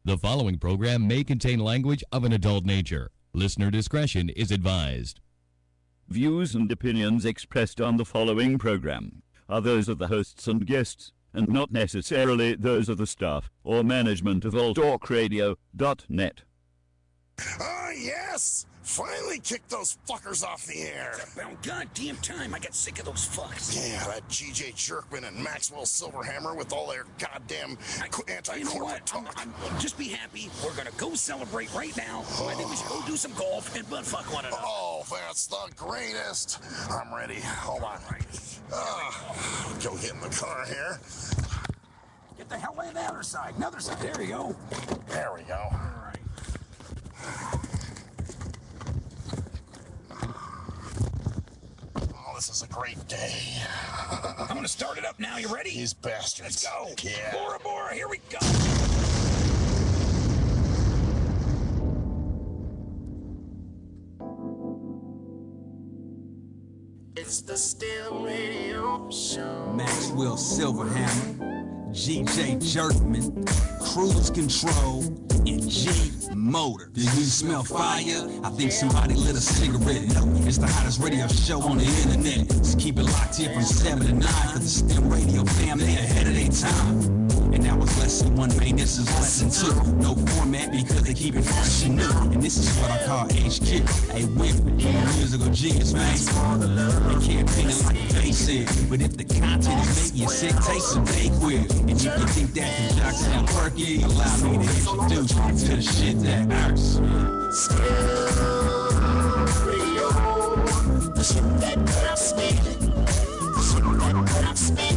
The following program may contain language of an adult nature. Listener discretion is advised. Views and opinions expressed on the following program are those of the hosts and guests, and not necessarily those of the staff or management of alltalkradio.net. Ah, yes! Finally kicked those fuckers off the air. It's about goddamn time. I got sick of those fucks. Yeah, that G.J. Jerkman and Maxwell Silverhammer with all their goddamn anti-corporate talk. Just be happy. We're gonna go celebrate right now. I think we should go do some golf and butt fuck one another. Oh, that's the greatest. I'm ready. Hold on. Go get in the car here. Get the hell in the other side. Another side. There you go. There we go. All right. This is a great day. I'm gonna start it up now. You ready? These bastards. Let's go. Yeah. Bora Bora, here we go. It's the STIM Radio Show. Maxwell Silverhammer, G.J. Jerkman, Cruise Control, and G Motor. Do you smell fire? I think somebody lit a cigarette. No, it's the hottest radio show on the internet. So keep it locked here from 7 to 9, cause the STEM radio family ahead of their time. And that was lesson 1, man, this is lesson 2. No format because they keep it fresh and new. And this is what I call HQ. Hey, women, musical genius, man. They can't paint it like a basic. But if the content is making you sick, taste some Dayquil. And if you think that the jocks sound quirky, allow me to introduce you to the shit that hurts. Radio, the shit that hurts me. The shit that hurts me.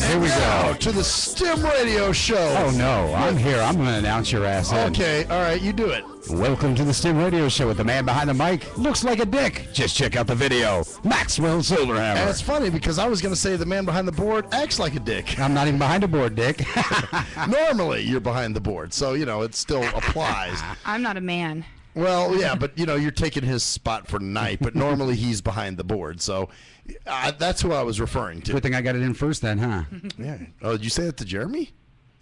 Here we go to the STIM Radio Show. Oh no, I'm here. I'm going to announce your ass in. Okay, all right, you do it. Welcome to the STIM Radio Show with the man behind the mic. Looks like a dick. Just check out the video. Maxwell Silverhammer. And it's funny because I was going to say the man behind the board acts like a dick. I'm not even behind the board, Dick. Normally, you're behind the board, so, you know, it still applies. I'm not a man. Well, yeah, but, you know, you're taking his spot for tonight, but normally he's behind the board, so that's who I was referring to. Good thing I got it in first then, huh? Yeah. Oh, did you say that to Jeremy?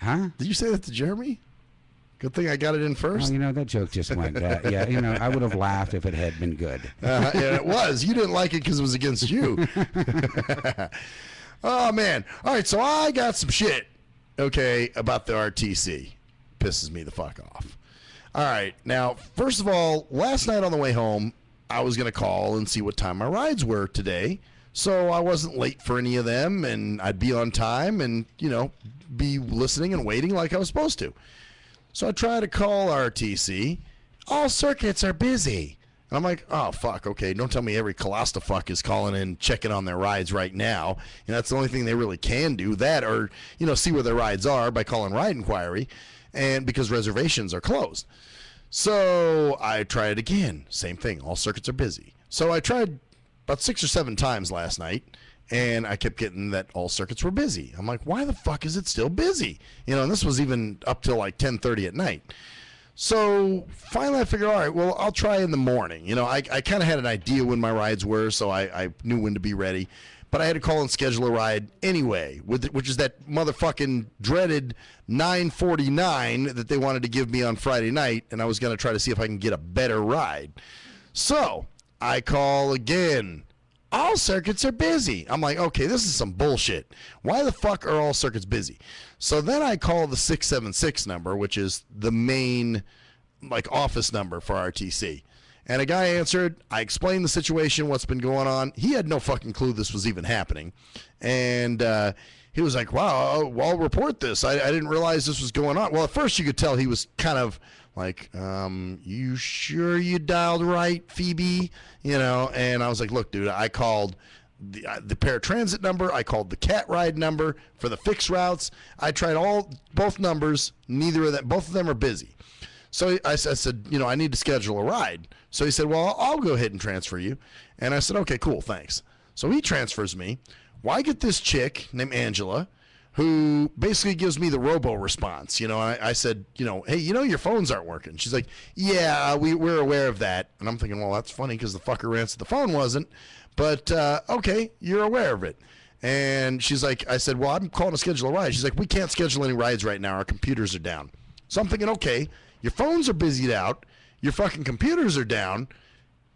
Huh? Did you say that to Jeremy? Good thing I got it in first. Oh, you know, that joke just went. Yeah, you know, I would have laughed if it had been good. Yeah, it was. You didn't like it because it was against you. Oh, man. All right, so I got some shit, okay, about the RTC. Pisses me the fuck off. All right, now, first of all, last night on the way home, I was going to call and see what time my rides were today, so I wasn't late for any of them, and I'd be on time and, you know, be listening and waiting like I was supposed to. So I try to call RTC. All circuits are busy. And I'm like, oh, fuck, okay, don't tell me every clusterfuck is calling in, checking on their rides right now. And that's the only thing they really can do, that or, you know, see where their rides are by calling Ride Inquiry, and because reservations are closed. So I tried again. Same thing. All circuits are busy. So I tried about 6 or 7 times last night, and I kept getting that all circuits were busy. I'm like, why the fuck is it still busy? You know, and this was even up till like 10:30 at night. So finally I figured, all right, well, I'll try in the morning. You know, I kind of had an idea when my rides were, so I knew when to be ready. But I had to call and schedule a ride anyway, which is that motherfucking dreaded 9:49 that they wanted to give me on Friday night, and I was going to try to see if I can get a better ride. So I call again. All circuits are busy. I'm like, okay, this is some bullshit. Why the fuck are all circuits busy? So then I call the 676 number, which is the main like office number for RTC. And a guy answered. I explained the situation, what's been going on. He had no fucking clue this was even happening. And he was like, wow, I'll report this. I didn't realize this was going on. Well, at first you could tell he was kind of like, you sure you dialed right, Phoebe? You know, and I was like, look, dude, I called the paratransit number. I called the cat ride number for the fixed routes. I tried both numbers. Neither of them, both of them are busy. So I said, you know, I need to schedule a ride. So he said, well, I'll go ahead and transfer you. And I said, okay, cool, thanks. So he transfers me. Well, I get this chick named Angela who basically gives me the robo response. You know, I said, you know, hey, you know, your phones aren't working. She's like, yeah, we're aware of that. And I'm thinking, well, that's funny because the fucker who answered the phone wasn't. But, okay, you're aware of it. And she's like, I said, well, I'm calling to schedule a ride. She's like, we can't schedule any rides right now. Our computers are down. So I'm thinking, okay, your phones are busied out. Your fucking computers are down.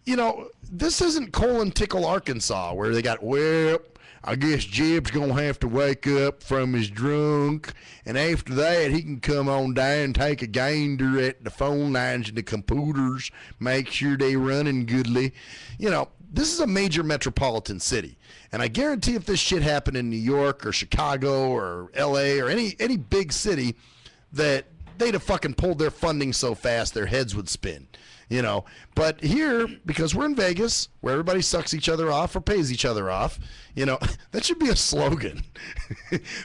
You know, this isn't Colon Tickle, Arkansas, where they got, well, I guess Jeb's going to have to wake up from his drunk, and after that, he can come on down and take a gander at the phone lines and the computers, make sure they running goodly. You know, this is a major metropolitan city, and I guarantee if this shit happened in New York or Chicago or L.A. or any big city, that they'd have fucking pulled their funding so fast their heads would spin. You know, but here, because we're in Vegas, where everybody sucks each other off or pays each other off, you know, that should be a slogan.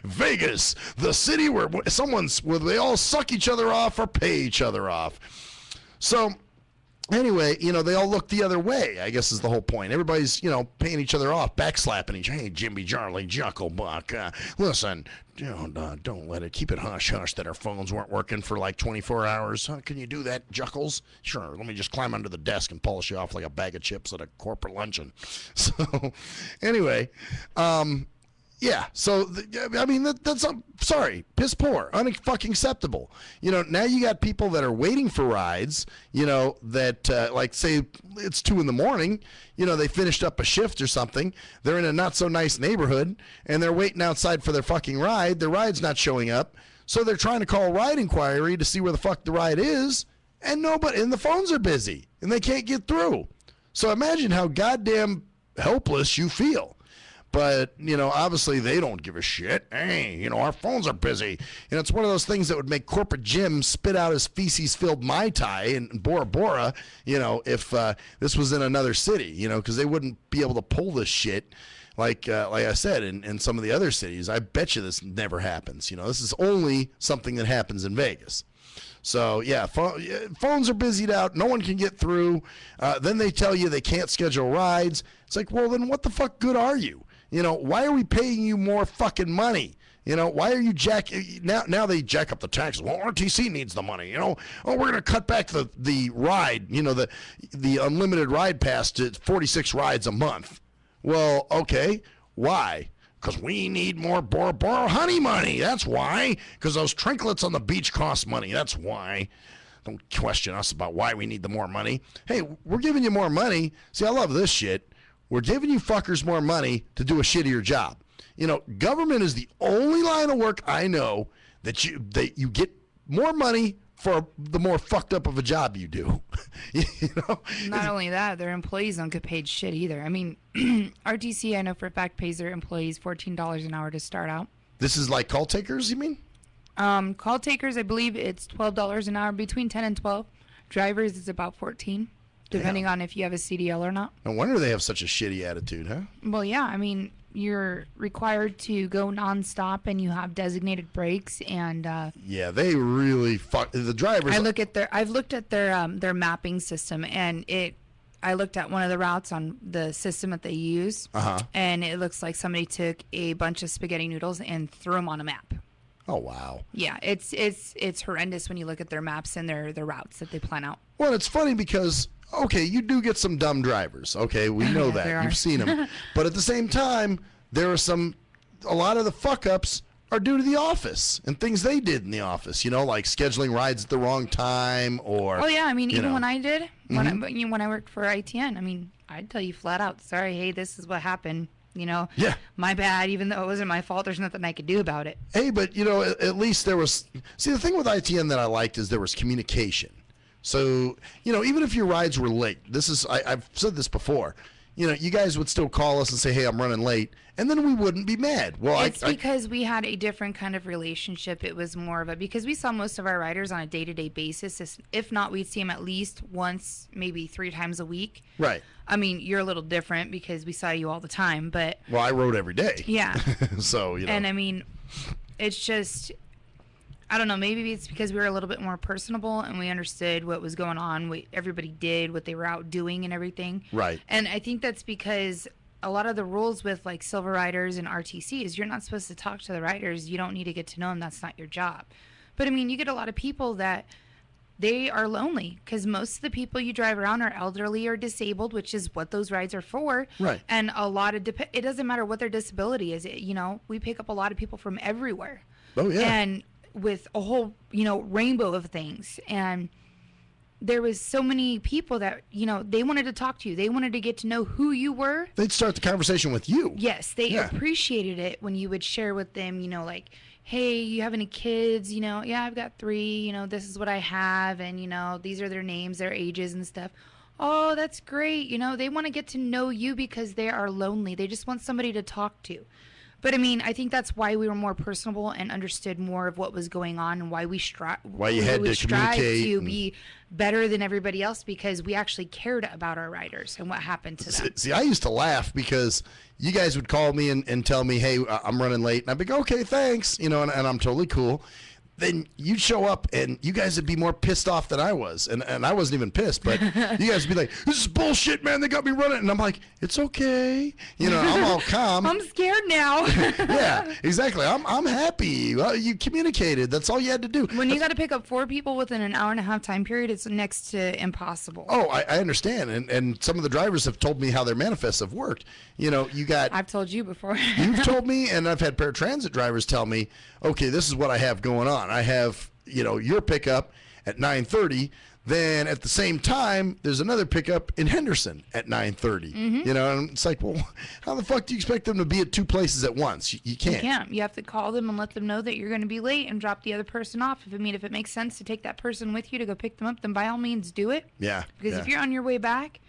Vegas, the city where they all suck each other off or pay each other off. So anyway, you know, they all look the other way, I guess is the whole point. Everybody's, you know, paying each other off, backslapping each other. Hey, Jimmy, Charlie, Jucklebuck, listen, don't let it, keep it hush-hush that our phones weren't working for like 24 hours. Huh? Can you do that, Juckles? Sure, let me just climb under the desk and polish you off like a bag of chips at a corporate luncheon. So, anyway, yeah, so, I mean, that's, sorry, piss poor, unfucking acceptable. You know, now you got people that are waiting for rides, you know, that, like, say, it's 2 in the morning, you know, they finished up a shift or something, they're in a not-so-nice neighborhood, and they're waiting outside for their fucking ride, their ride's not showing up, so they're trying to call Ride Inquiry to see where the fuck the ride is, and the phones are busy, and they can't get through. So imagine how goddamn helpless you feel. But, you know, obviously they don't give a shit. Hey, you know, our phones are busy. And it's one of those things that would make corporate Jim spit out his feces-filled Mai Tai and Bora Bora, you know, if this was in another city, you know, because they wouldn't be able to pull this shit like I said, in some of the other cities. I bet you this never happens. You know, this is only something that happens in Vegas. So, yeah, phones are busied out. No one can get through. Then they tell you they can't schedule rides. It's like, well, then what the fuck good are you? You know, why are we paying you more fucking money? You know, why are you now they jack up the taxes. Well, RTC needs the money, you know. Oh, we're going to cut back the ride, you know, the unlimited ride pass to 46 rides a month. Well, okay, why? Because we need more Bora Bora honey money. That's why. Because those trinklets on the beach cost money. That's why. Don't question us about why we need the more money. Hey, we're giving you more money. See, I love this shit. We're giving you fuckers more money to do a shittier job. You know, government is the only line of work I know that you get more money for the more fucked up of a job you do. You know? Not only that, their employees don't get paid shit either. I mean, RTC, I know for a fact, pays their employees $14 an hour to start out. This is like call takers, you mean? Call takers, I believe it's $12 an hour, between 10 and 12. Drivers is about 14. Depending on if you have a CDL or not. No wonder they have such a shitty attitude, huh? Well, yeah. I mean, you're required to go nonstop, and you have designated breaks. And yeah, they really fuck the drivers. I've looked at their mapping system, and I looked at one of the routes on the system that they use, and it looks like somebody took a bunch of spaghetti noodles and threw them on a map. Oh wow. Yeah, it's horrendous when you look at their maps and their routes that they plan out. Well, it's funny because. Okay, you do get some dumb drivers. Okay, we know that. You've seen them. But at the same time, there are a lot of the fuck-ups are due to the office and things they did in the office, you know, like scheduling rides at the wrong time or... Oh, yeah, I mean, even when I did, when I worked for ITN, I mean, I'd tell you flat out, sorry, hey, this is what happened. You know, yeah, my bad, even though it wasn't my fault, there's nothing I could do about it. Hey, but, you know, at least there was... See, the thing with ITN that I liked is there was communication. So, you know, even if your rides were late, I've said this before, you know, you guys would still call us and say, hey, I'm running late, and then we wouldn't be mad. Well, it's because we had a different kind of relationship. It was more of because we saw most of our riders on a day-to-day basis. If not, we'd see them at least once, maybe 3 times a week. Right. I mean, you're a little different because we saw you all the time, but... Well, I rode every day. Yeah. So, you know. And, I mean, it's just... I don't know, maybe it's because we were a little bit more personable and we understood what was going on, what everybody did, what they were out doing and everything. Right. And I think that's because a lot of the rules with like silver riders and RTC is you're not supposed to talk to the riders. You don't need to get to know them. That's not your job. But I mean, you get a lot of people that they are lonely because most of the people you drive around are elderly or disabled, which is what those rides are for. Right. And a lot of it doesn't matter what their disability is. We pick up a lot of people from everywhere. Oh yeah. And with a whole rainbow of things. And there was so many people that they wanted to talk to you. They wanted to get to know who you were. They'd start the conversation with you. Yes, they appreciated it when you would share with them. Like, hey, you have any kids? Yeah, I've got 3. This is what I have, and these are their names, their ages, and stuff. Oh, that's great. They want to get to know you because they are lonely. They just want somebody to talk to. But I think that's why we were more personable and understood more of what was going on, and why we strive to be better than everybody else, because we actually cared about our riders and what happened to them. See, I used to laugh because you guys would call me and tell me, hey, I'm running late. And I'd be like, okay, thanks, and I'm totally cool. Then you'd show up and you guys would be more pissed off than I was. And I wasn't even pissed, but you guys would be like, this is bullshit, man. They got me running. And I'm like, it's okay. I'm all calm. I'm scared now. Yeah, exactly. I'm happy. Well, you communicated. That's all you had to do. When you got to pick up 4 people within an hour and a half time period, it's next to impossible. Oh, I understand. And some of the drivers have told me how their manifests have worked. I've told you before. You've told me, and I've had paratransit drivers tell me, okay, this is what I have going on. I have, your pickup at 9:30. Then at the same time, there's another pickup in Henderson at 9:30. Mm-hmm. And it's like, well, how the fuck do you expect them to be at 2 places at once? You can't. You can't. You have to call them and let them know that you're going to be late and drop the other person off. If it makes sense to take that person with you to go pick them up, then by all means do it. Yeah. Because if you're on your way back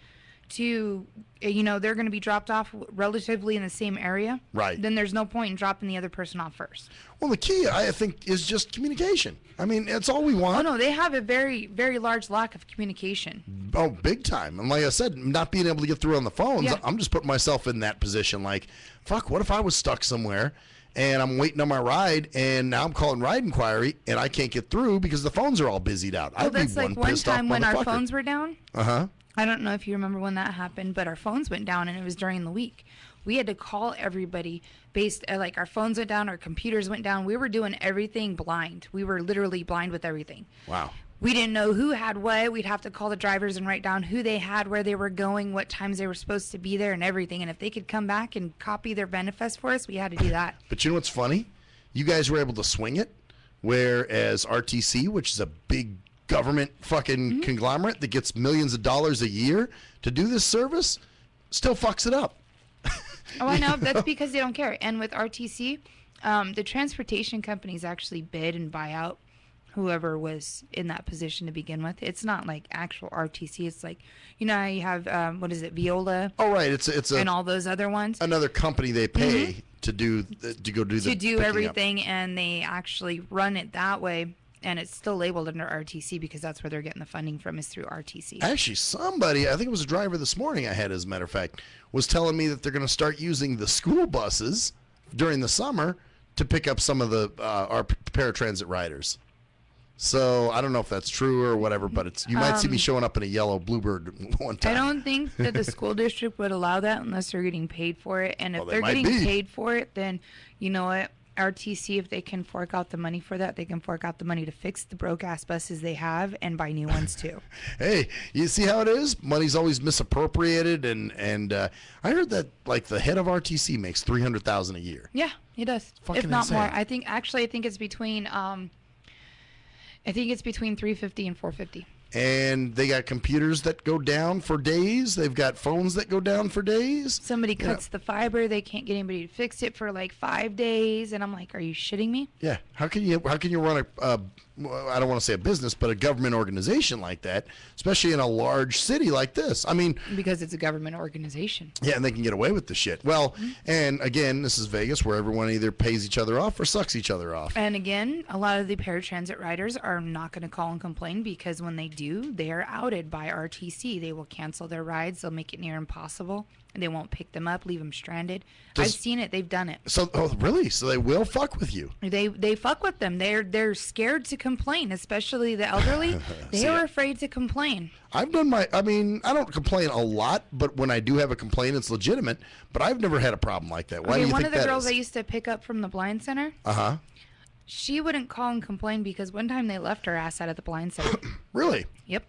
to, they're going to be dropped off relatively in the same area. Right. Then there's no point in dropping the other person off first. Well, the key, I think, is just communication. That's all we want. Oh, no, they have a very, very large lack of communication. Oh, big time. And like I said, not being able to get through on the phones, Yeah. I'm just putting myself in that position. Like, fuck, what if I was stuck somewhere and I'm waiting on my ride and now I'm calling ride inquiry and I can't get through because the phones are all busied out? Well, that's like one time when our motherfucker. phones were down. Uh-huh. I don't know if you remember when that happened, but our phones went down, and it was during the week. We had to call everybody based, our phones went down, our computers went down. We were doing everything blind. We were literally blind with everything. Wow. We didn't know who had what. We'd have to call the drivers and write down who they had, where they were going, what times they were supposed to be there, and everything. And if they could come back and copy their manifest for us, we had to do that. But you know what's funny? You guys were able to swing it, whereas RTC, which is a big government fucking conglomerate that gets millions of dollars a year to do this service, still fucks it up. Oh, I know. That's because they don't care. And with RTC, the transportation companies actually bid and buy out whoever was in that position to begin with. It's not like actual RTC. It's like, how you have, what is it, Viola? Oh, right. It's and all those other ones. Another company they pay to do everything, and they actually run it that way. And it's still labeled under RTC because that's where they're getting the funding from, is through RTC. Actually, somebody, I think it was a driver this morning I had, as a matter of fact, was telling me that they're going to start using the school buses during the summer to pick up some of the our paratransit riders. So I don't know if that's true or whatever, but you might see me showing up in a yellow Bluebird one time. I don't think that the school district would allow that unless they're getting paid for it. And if Well, they they're might getting be. paid for it, then you know what? RTC, if they can fork out the money for that, they can fork out the money to fix the broke ass buses they have and buy new ones too. Hey, you see how it is? Money's always misappropriated, and I heard that like the head of RTC makes $300,000 a year. Yeah, he does. Fucking if not insane. more. I think it's between 350 and 450. And they got computers that go down for days. They've got phones that go down for days. Somebody cuts the fiber, they can't get anybody to fix it for like 5 days, and I'm like, are you shitting me? Yeah. How can you run I don't want to say a business, but a government organization like that, especially in a large city like this? I mean, Because it's a government organization. yeah, and they can get away with the shit. Well, and again, this is Vegas, where everyone either pays each other off or sucks each other off. And again, a lot of the paratransit riders are not going to call and complain, because when they do, they are outed by RTC. They will cancel their rides. They'll make it near impossible. And they won't pick them up, leave them stranded. I've seen it. They've done it. So, oh, really? So they will fuck with you? They fuck with them. They're scared to complain, especially the elderly. They are afraid to complain. I've done I don't complain a lot, but when I do have a complaint, it's legitimate. But I've never had a problem like that. Why do you one think of the that girls is? I used to pick up from the blind center, Uh-huh. She wouldn't call and complain because one time they left her ass out at the blind center. Really? Yep.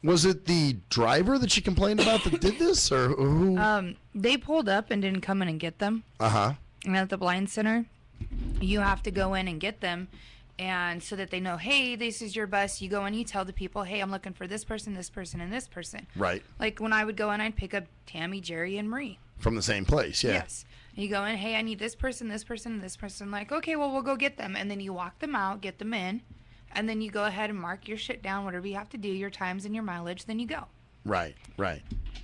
Was it the driver that she complained about that did this, or who? They pulled up and didn't come in and get them. Uh-huh. And at the blind center, you have to go in and get them, and so that they know, hey, this is your bus. You go in, you tell the people, hey, I'm looking for this person, and this person. Right. Like when I would go in, I'd pick up Tammy, Jerry, and Marie. From the same place, yeah. Yes. And you go in, hey, I need this person, and this person. Like, okay, well, we'll go get them. And then you walk them out, get them in, and then you go ahead and mark your shit down, whatever you have to do, your times and your mileage, then you go. Right.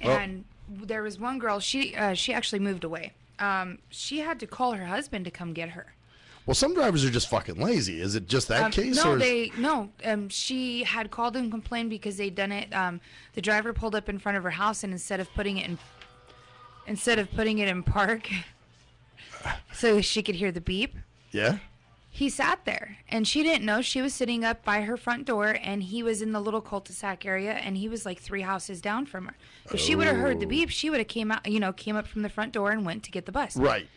And there was one girl, she actually moved away. She had to call her husband to come get her. Well, some drivers are just fucking lazy. Is it just that case? She had called and complained because they'd done it. The driver pulled up in front of her house, and instead of putting it in park, so she could hear the beep. Yeah. He sat there, and she didn't know. She was sitting up by her front door, and he was in the little cul-de-sac area, and he was like 3 houses down from her. If she would have heard the beep, she would have came up from the front door and went to get the bus. Right.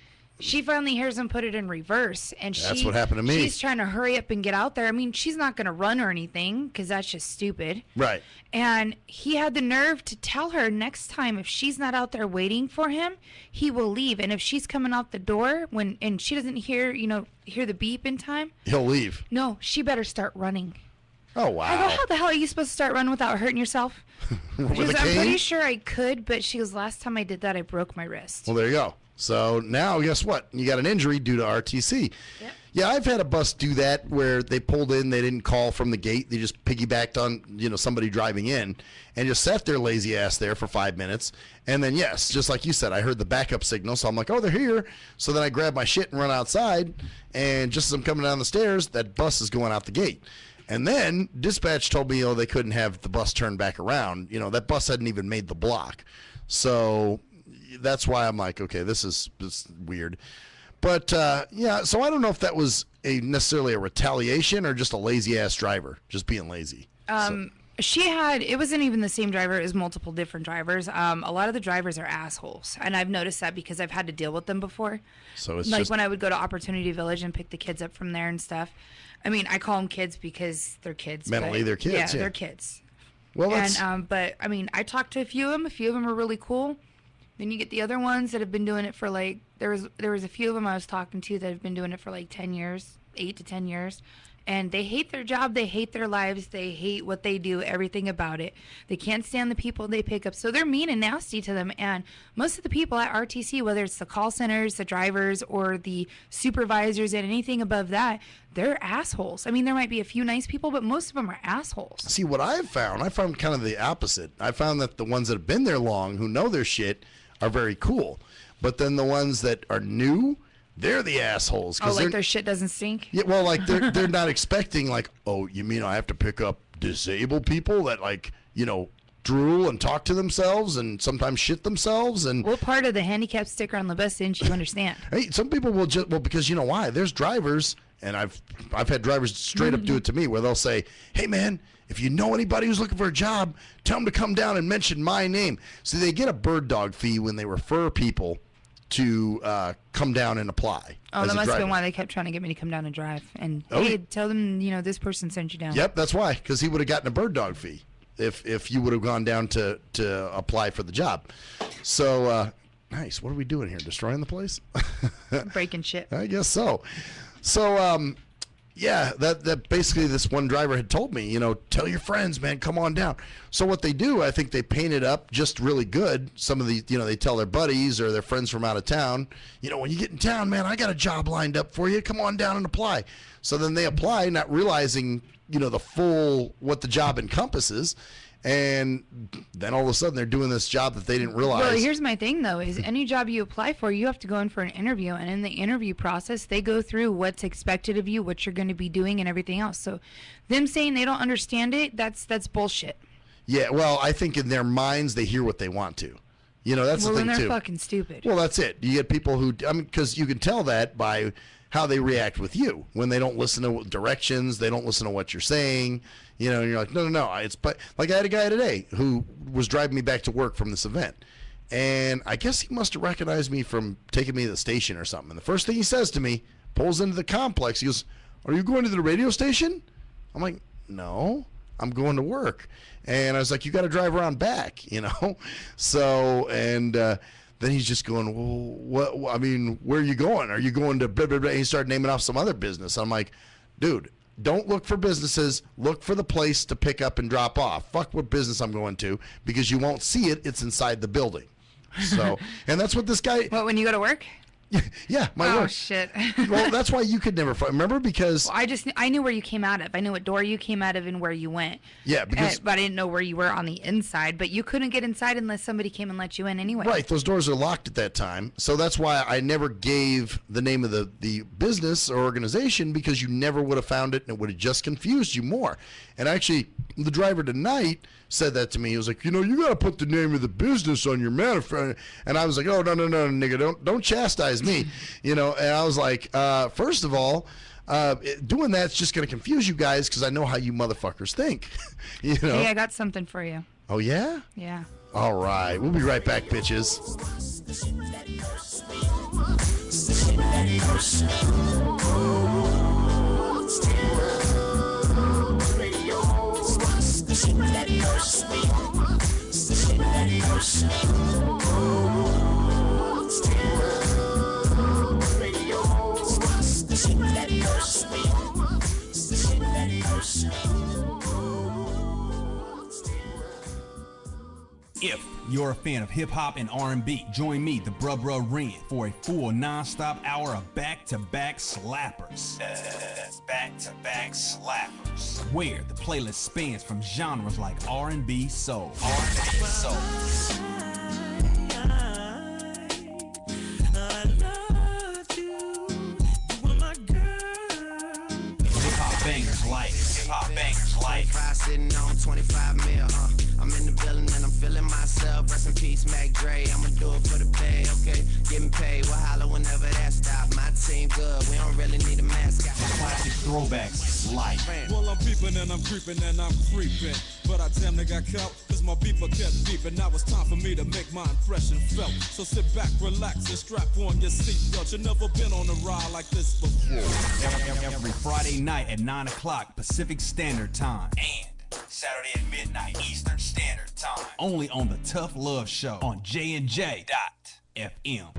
She finally hears him put it in reverse, and That's what happened to me. She's trying to hurry up and get out there. I mean, she's not going to run or anything because that's just stupid. Right. And he had the nerve to tell her next time if she's not out there waiting for him, he will leave. And if she's coming out the door and she doesn't hear the beep in time, he'll leave. No, she better start running. Oh, wow. I go, how the hell are you supposed to start running without hurting yourself? With She goes, a I'm cane? pretty sure I could, but she goes, last time I did that, I broke my wrist. Well, there you go. So now, guess what? You got an injury due to RTC. Yep. Yeah, I've had a bus do that where they pulled in, they didn't call from the gate, they just piggybacked on somebody driving in and just sat their lazy ass there for 5 minutes. And then, yes, just like you said, I heard the backup signal, so I'm like, oh, they're here. So then I grab my shit and run outside, and just as I'm coming down the stairs, that bus is going out the gate. And then dispatch told me, they couldn't have the bus turned back around. That bus hadn't even made the block. So that's why I'm like, okay, this is weird. But, yeah, so I don't know if that was necessarily a retaliation or just a lazy-ass driver, just being lazy. It wasn't even the same driver. It was multiple different drivers. A lot of the drivers are assholes, and I've noticed that because I've had to deal with them before. So it's like just when I would go to Opportunity Village and pick the kids up from there and stuff. I mean, I call them kids because they're kids. Mentally, they're kids, yeah. They're kids. Well, but I mean, I talked to a few of them. A few of them are really cool. Then you get the other ones that have been doing it for like, there was a few of them I was talking to that have been doing it for like 10 years, 8 to 10 years. And they hate their job, they hate their lives, they hate what they do, everything about it. They can't stand the people they pick up. So they're mean and nasty to them. And most of the people at RTC, whether it's the call centers, the drivers, or the supervisors and anything above that, they're assholes. I mean, there might be a few nice people, but most of them are assholes. See, what I found kind of the opposite. I found that the ones that have been there long, who know their shit, are very cool. But then the ones that are new, they're the assholes. Oh, like their shit doesn't stink? Yeah, well, like they're not expecting like, oh, you mean I have to pick up disabled people that like, drool and talk to themselves and sometimes shit themselves? And what part of the handicap sticker on the bus didn't you understand? Hey, some people will because you know why? There's drivers, and I've had drivers straight up do it to me where they'll say, hey man, if you know anybody who's looking for a job, tell them to come down and mention my name. So they get a bird dog fee when they refer people to come down and apply. Oh, that must have been why they kept trying to get me to come down and drive. And hey, tell them, this person sent you down. Yep, that's why, because he would have gotten a bird dog fee if you would have gone down to apply for the job. So, nice. What are we doing here? Destroying the place? Breaking shit. I guess so. So, yeah, that basically this one driver had told me, tell your friends, man, come on down. So what they do, I think they paint it up just really good. Some of the, they tell their buddies or their friends from out of town, when you get in town, man, I got a job lined up for you. Come on down and apply. So then they apply, not realizing, the full, what the job encompasses. And then all of a sudden they're doing this job that they didn't realize. Well, here's my thing, though, is any job you apply for, you have to go in for an interview. And in the interview process, they go through what's expected of you, what you're going to be doing, and everything else. So them saying they don't understand it, that's bullshit. Yeah, well, I think in their minds, they hear what they want to. That's the thing, then too. they're fucking stupid. Well, that's it. You get people who, because you can tell that by how they react with you. When they don't listen to directions, they don't listen to what you're saying. And you're like, no. But like I had a guy today who was driving me back to work from this event. And I guess he must have recognized me from taking me to the station or something. And the first thing he says to me, pulls into the complex, he goes, are you going to the radio station? I'm like, no, I'm going to work. And I was like, you got to drive around back, you know? So, and then he's just going, well, what, I mean, where are you going? Are you going to blah, blah, blah? He started naming off some other business. I'm like, dude, don't look for businesses. Look for the place to pick up and drop off. Fuck what business I'm going to, because you won't see it. It's inside the building. So, and that's what this guy. What, when you go to work? Yeah, my work. Oh, shit. Well, that's why you could never remember, because Well, I knew where you came out of. I knew what door you came out of and where you went. Yeah, because But I didn't know where you were on the inside. But you couldn't get inside unless somebody came and let you in anyway. right, those doors are locked at that time. So that's why I never gave the name of the business or organization, because you never would have found it, and it would have just confused you more. And actually, the driver tonight said that to me. He was like, you know, you got to put the name of the business on your manifest. And I was like, oh, no, nigga, don't chastise me. You know, and I was like, first of all, doing that's just going to confuse you guys, because I know how you motherfuckers think. You know? Hey, I got something for you. Oh, yeah? Yeah. All right. We'll be right back, bitches. If you're a fan of hip-hop and R&B, join me, the Bruh Ren, for a full non-stop hour of back-to-back slappers. That's back-to-back slappers, where the playlist spans from genres like R&B, soul, hip-hop bangers like Sitting on 25 mil, I'm in the building and I'm feeling myself. Rest in peace, Mac Dre. I'ma do it for the pay, okay? Getting paid, we'll holler whenever that stop. My team good, we don't really need a mascot. classic throwbacks like. Well, I'm peeping and I'm creeping and I'm creeping. But I damn near got caught, cause my beeper kept beeping. Now it's time for me to make my impression felt. So sit back, relax, and strap on your seatbelt. You've never been on a ride like this before. Every Friday night at 9 o'clock Pacific Standard Time. And Saturday at midnight Eastern Standard Time. Only on the Tough Love Show on JNJ.FM.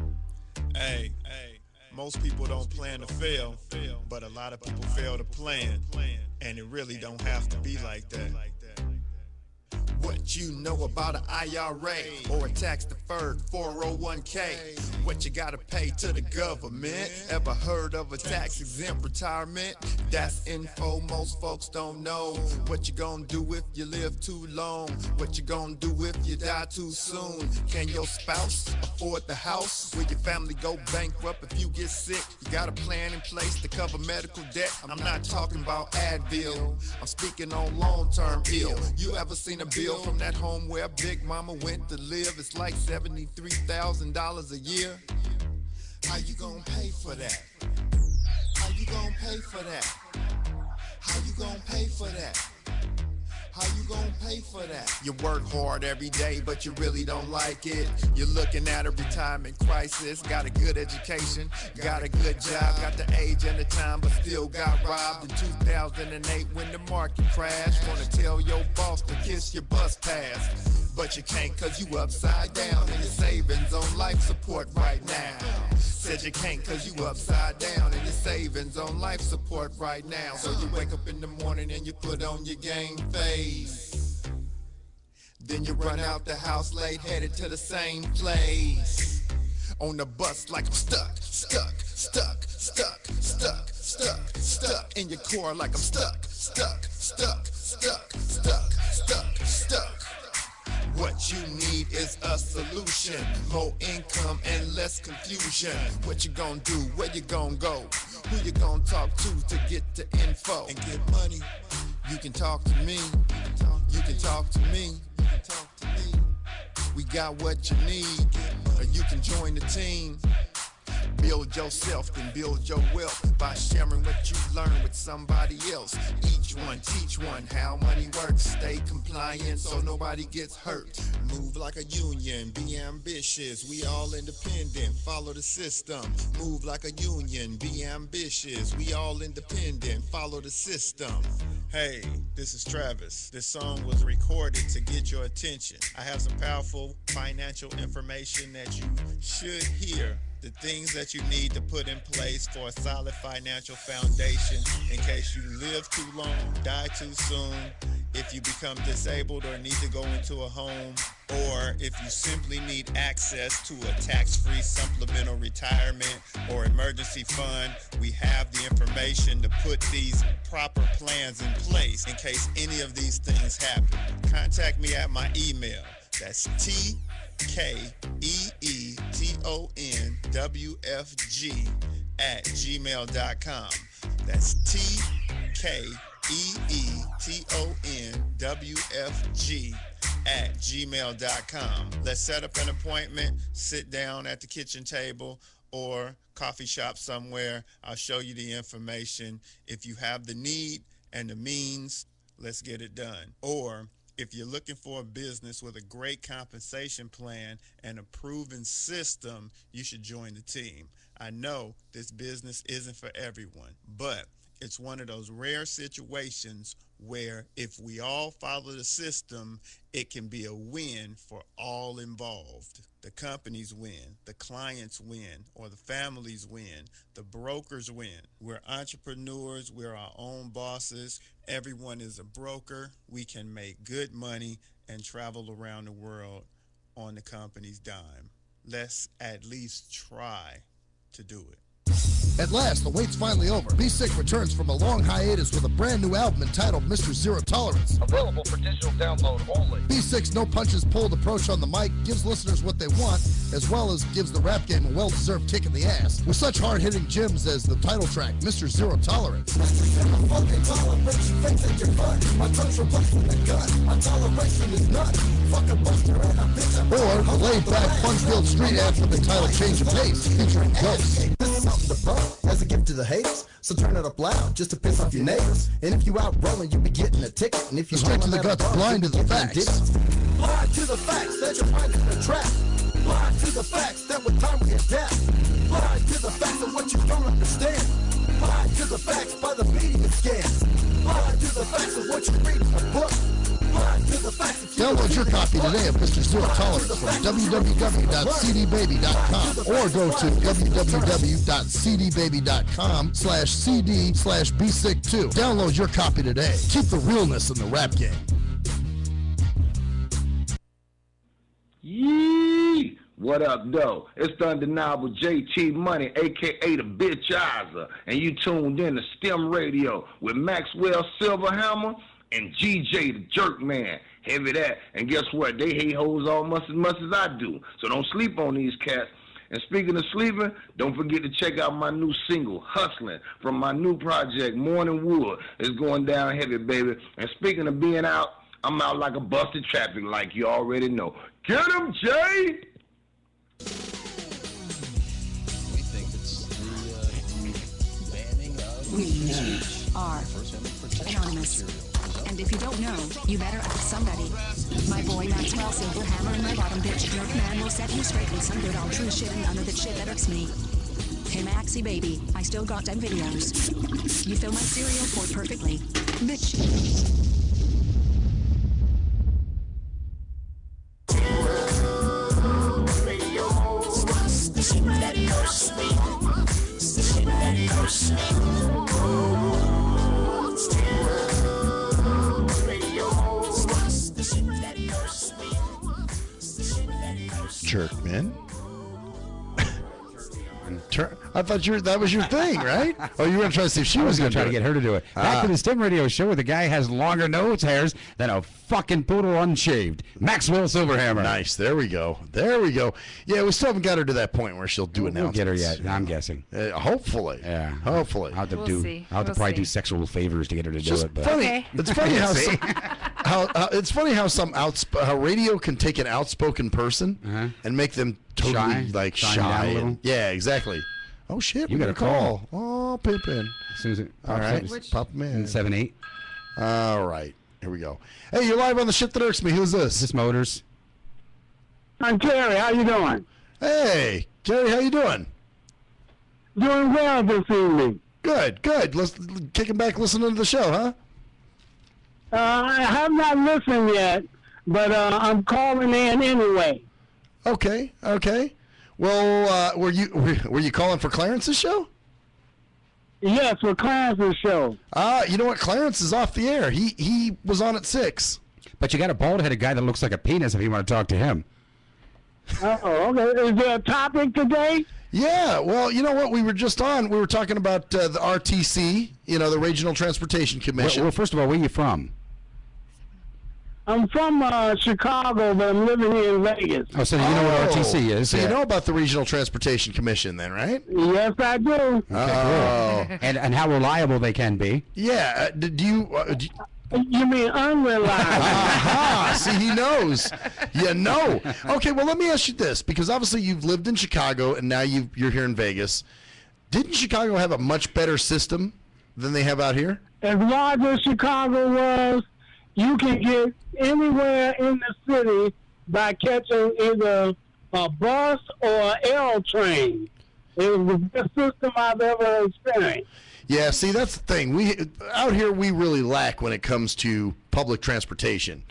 Hey, most people don't plan to fail, but a lot of people fail to plan. And it really don't have to be like that. What you know about an IRA or a tax-deferred 401k? What you gotta pay to the government? Ever heard of a tax-exempt retirement? That's info most folks don't know. What you gonna do if you live too long? What you gonna do if you die too soon? Can your spouse afford the house? Will your family go bankrupt if you get sick? You got a plan in place to cover medical debt? I'm not talking about Advil, I'm speaking on long-term ill. You ever seen a bill from that home where Big Mama went to live? It's like $73,000 a year. How you gonna pay for that? How you gonna pay for that? How you gonna pay for that? How you gonna pay for that? You work hard every day, but you really don't like it. You're looking at a retirement crisis. Got a good education, got a good job, got the age and the time, but still got robbed in 2008 when the market crashed. Wanna tell your boss to kiss your bus pass, but you can't cause you upside down and your savings on life support right now. Said you can't cause you upside down and your savings on life support right now. So you wake up in the morning and you put on your game face. Then you run out the house late, headed to the same place. On the bus like I'm stuck in your core like I'm stuck. What you need is a solution, more income and less confusion. What you gonna do, where you gonna go, who you gonna talk to get the info and get money? You can talk to me, you can talk to me. We got what you need, or you can join the team. Build yourself, then build your wealth by sharing what you learn with somebody else. Each one, teach one how money works. Stay compliant so nobody gets hurt. Move like a union, be ambitious. We all independent, follow the system. Move like a union, be ambitious. We all independent, follow the system. Hey, this is Travis. This song was recorded to get your attention. I have some powerful financial information that you should hear. The things that you need to put in place for a solid financial foundation in case you live too long, die too soon, if you become disabled or need to go into a home, or if you simply need access to a tax-free supplemental retirement or emergency fund, we have the information to put these proper plans in place in case any of these things happen. Contact me at my email. That's TKEETONWFG@gmail.com. That's TKEETONWFG@gmail.com. Let's set up an appointment, sit down at the kitchen table or coffee shop somewhere. I'll show you the information. If you have the need and the means, let's get it done. Or if you're looking for a business with a great compensation plan and a proven system, you should join the team. I know this business isn't for everyone, but it's one of those rare situations where if we all follow the system, it can be a win for all involved. The companies win, the clients win, or the families win, the brokers win. We're entrepreneurs, we're our own bosses. Everyone is a broker. We can make good money and travel around the world on the company's dime. Let's at least try to do it. At last, the wait's finally over. Be Sick returns from a long hiatus with a brand new album entitled Mr. Zero Tolerance. Available for digital download only. Be Sick's no punches pulled approach on the mic gives listeners what they want, as well as gives the rap game a well-deserved kick in the ass. With such hard-hitting gems as the title track, Mr. Zero Tolerance. My toleration the gun. My toleration is none. Fuck a buster and a bitch. Or the laid-back, fun-filled street act with the title Change of Pace, featuring Ghost. This is something to bump as a gift to the haters. So turn it up loud just to piss off your neighbors. And if you out rolling, you be getting a ticket. And if you straight to the guts, blind to the facts. Blind to the facts that your mind is a trap. Blind to the facts that with time we adapt. Blind to the facts of what you don't understand. Blind to the facts by the media scams. Blind to the facts of what you read in a book. Blind to the facts of Download your copy today of Mr. Zero Tolerance from www.cdbaby.com or go to www.cdbaby.com/cd/bsick2. Download your copy today. Keep the realness in the rap game. Yee! What up, though? It's the undeniable JT Money, a.k.a. the Bitchizer, and you tuned in to STIM Radio with Maxwell Silverhammer and GJ the Jerk Man. Heavy that. And guess what? They hate hoes almost as much as I do. So don't sleep on these cats. And speaking of sleeping, don't forget to check out my new single, Hustling, from my new project, Morning Wood. It's going down heavy, baby. And speaking of being out, I'm out like a busted traffic light, you already know. Get him, Jay! We think it's the banning of We are anonymous. And if you don't know, you better ask somebody. My boy Maxwell Silverhammer and my bottom bitch Jerk Man will set you straight with some good old true shit and none of the shit that irks me. Hey Maxie baby, I still got them videos. You fill my cereal quart perfectly. Bitch. Jerkman. I thought that was your thing, right? Oh, you were going to try to see if she was going to try to get her to do it. Back to the STIM Radio Show where the guy has longer nose hairs than a fucking poodle unshaved. Maxwell Silverhammer. Nice. There we go. There we go. Yeah, we still haven't got her to that point where she'll do it now. We'll get her yet, I'm guessing. Hopefully. Yeah. Hopefully. I'll have to probably do sexual favors to get her to do it. But. Funny. Okay. It's funny it's funny how how radio can take an outspoken person and make them totally shy shy. a little. Yeah, exactly. Oh shit! You we got a call. Oh, Pimpin. As soon as it All right, pop him in. 7-8. All right, here we go. Hey, you're live on the shit that irks me. Who's this? This Motors. I'm Terry. How you doing? Hey, Jerry, how you doing? Doing well this evening. Good, good. Let's kicking back, listening to the show, huh? I have not listened yet, but I'm calling in anyway. Okay, okay. Well, were you calling for Clarence's show? Yes, for Clarence's show. You know what? Clarence is off the air. He was on at 6. But you got a bald-headed guy that looks like a penis if you want to talk to him. Oh, okay. Is there a topic today? Yeah, well, you know what? We were just on. We were talking about the RTC, the Regional Transportation Commission. Well, first of all, where are you from? I'm from Chicago, but I'm living here in Vegas. Oh, so you know what RTC is. So you know about the Regional Transportation Commission then, right? Yes, I do. Okay, cool. And how reliable they can be. Yeah. Do you You mean unreliable? Aha! See, he knows. You know. Okay, well, let me ask you this, because obviously you've lived in Chicago and now you're here in Vegas. Didn't Chicago have a much better system than they have out here? As large as Chicago was, you can get anywhere in the city by catching either a bus or an L train. It was the best system I've ever experienced. Yeah, see, that's the thing. Out here we really lack when it comes to public transportation.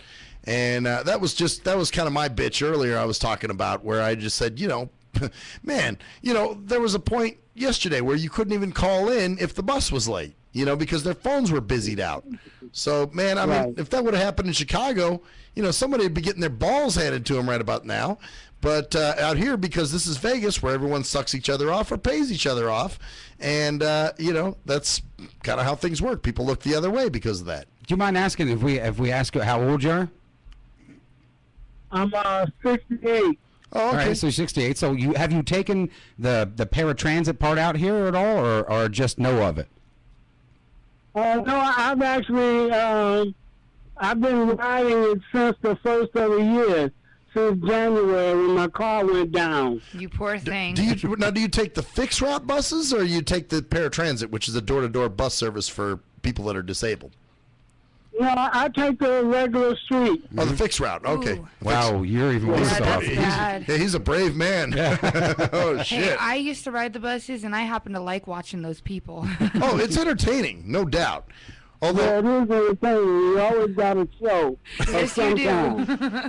And that was kind of my bitch earlier I was talking about, where I just said, man, there was a point yesterday where you couldn't even call in if the bus was late, because their phones were busied out. So, man, I mean, if that would have happened in Chicago, somebody would be getting their balls handed to them right about now. But out here, because this is Vegas, where everyone sucks each other off or pays each other off, and that's kind of how things work. People look the other way because of that. Do you mind asking if we ask you how old you are? I'm 68. Oh, okay. All right, so 68. So have you taken the paratransit part out here at all, or just know of it? No, I've actually I've been riding it since the first of the year. Since January when my car went down. You poor thing. Do you take the fixed route buses, or you take the paratransit, which is a door-to-door bus service for people that are disabled? No, I take the regular street. Oh, the fixed route. Okay. Ooh. Wow, you're even worse off. That's bad. He's a brave man. Oh, shit. Hey, I used to ride the buses, and I happen to like watching those people. Oh, it's entertaining, no doubt. Although, yeah, it is entertaining. You always got a show. Yes, you do.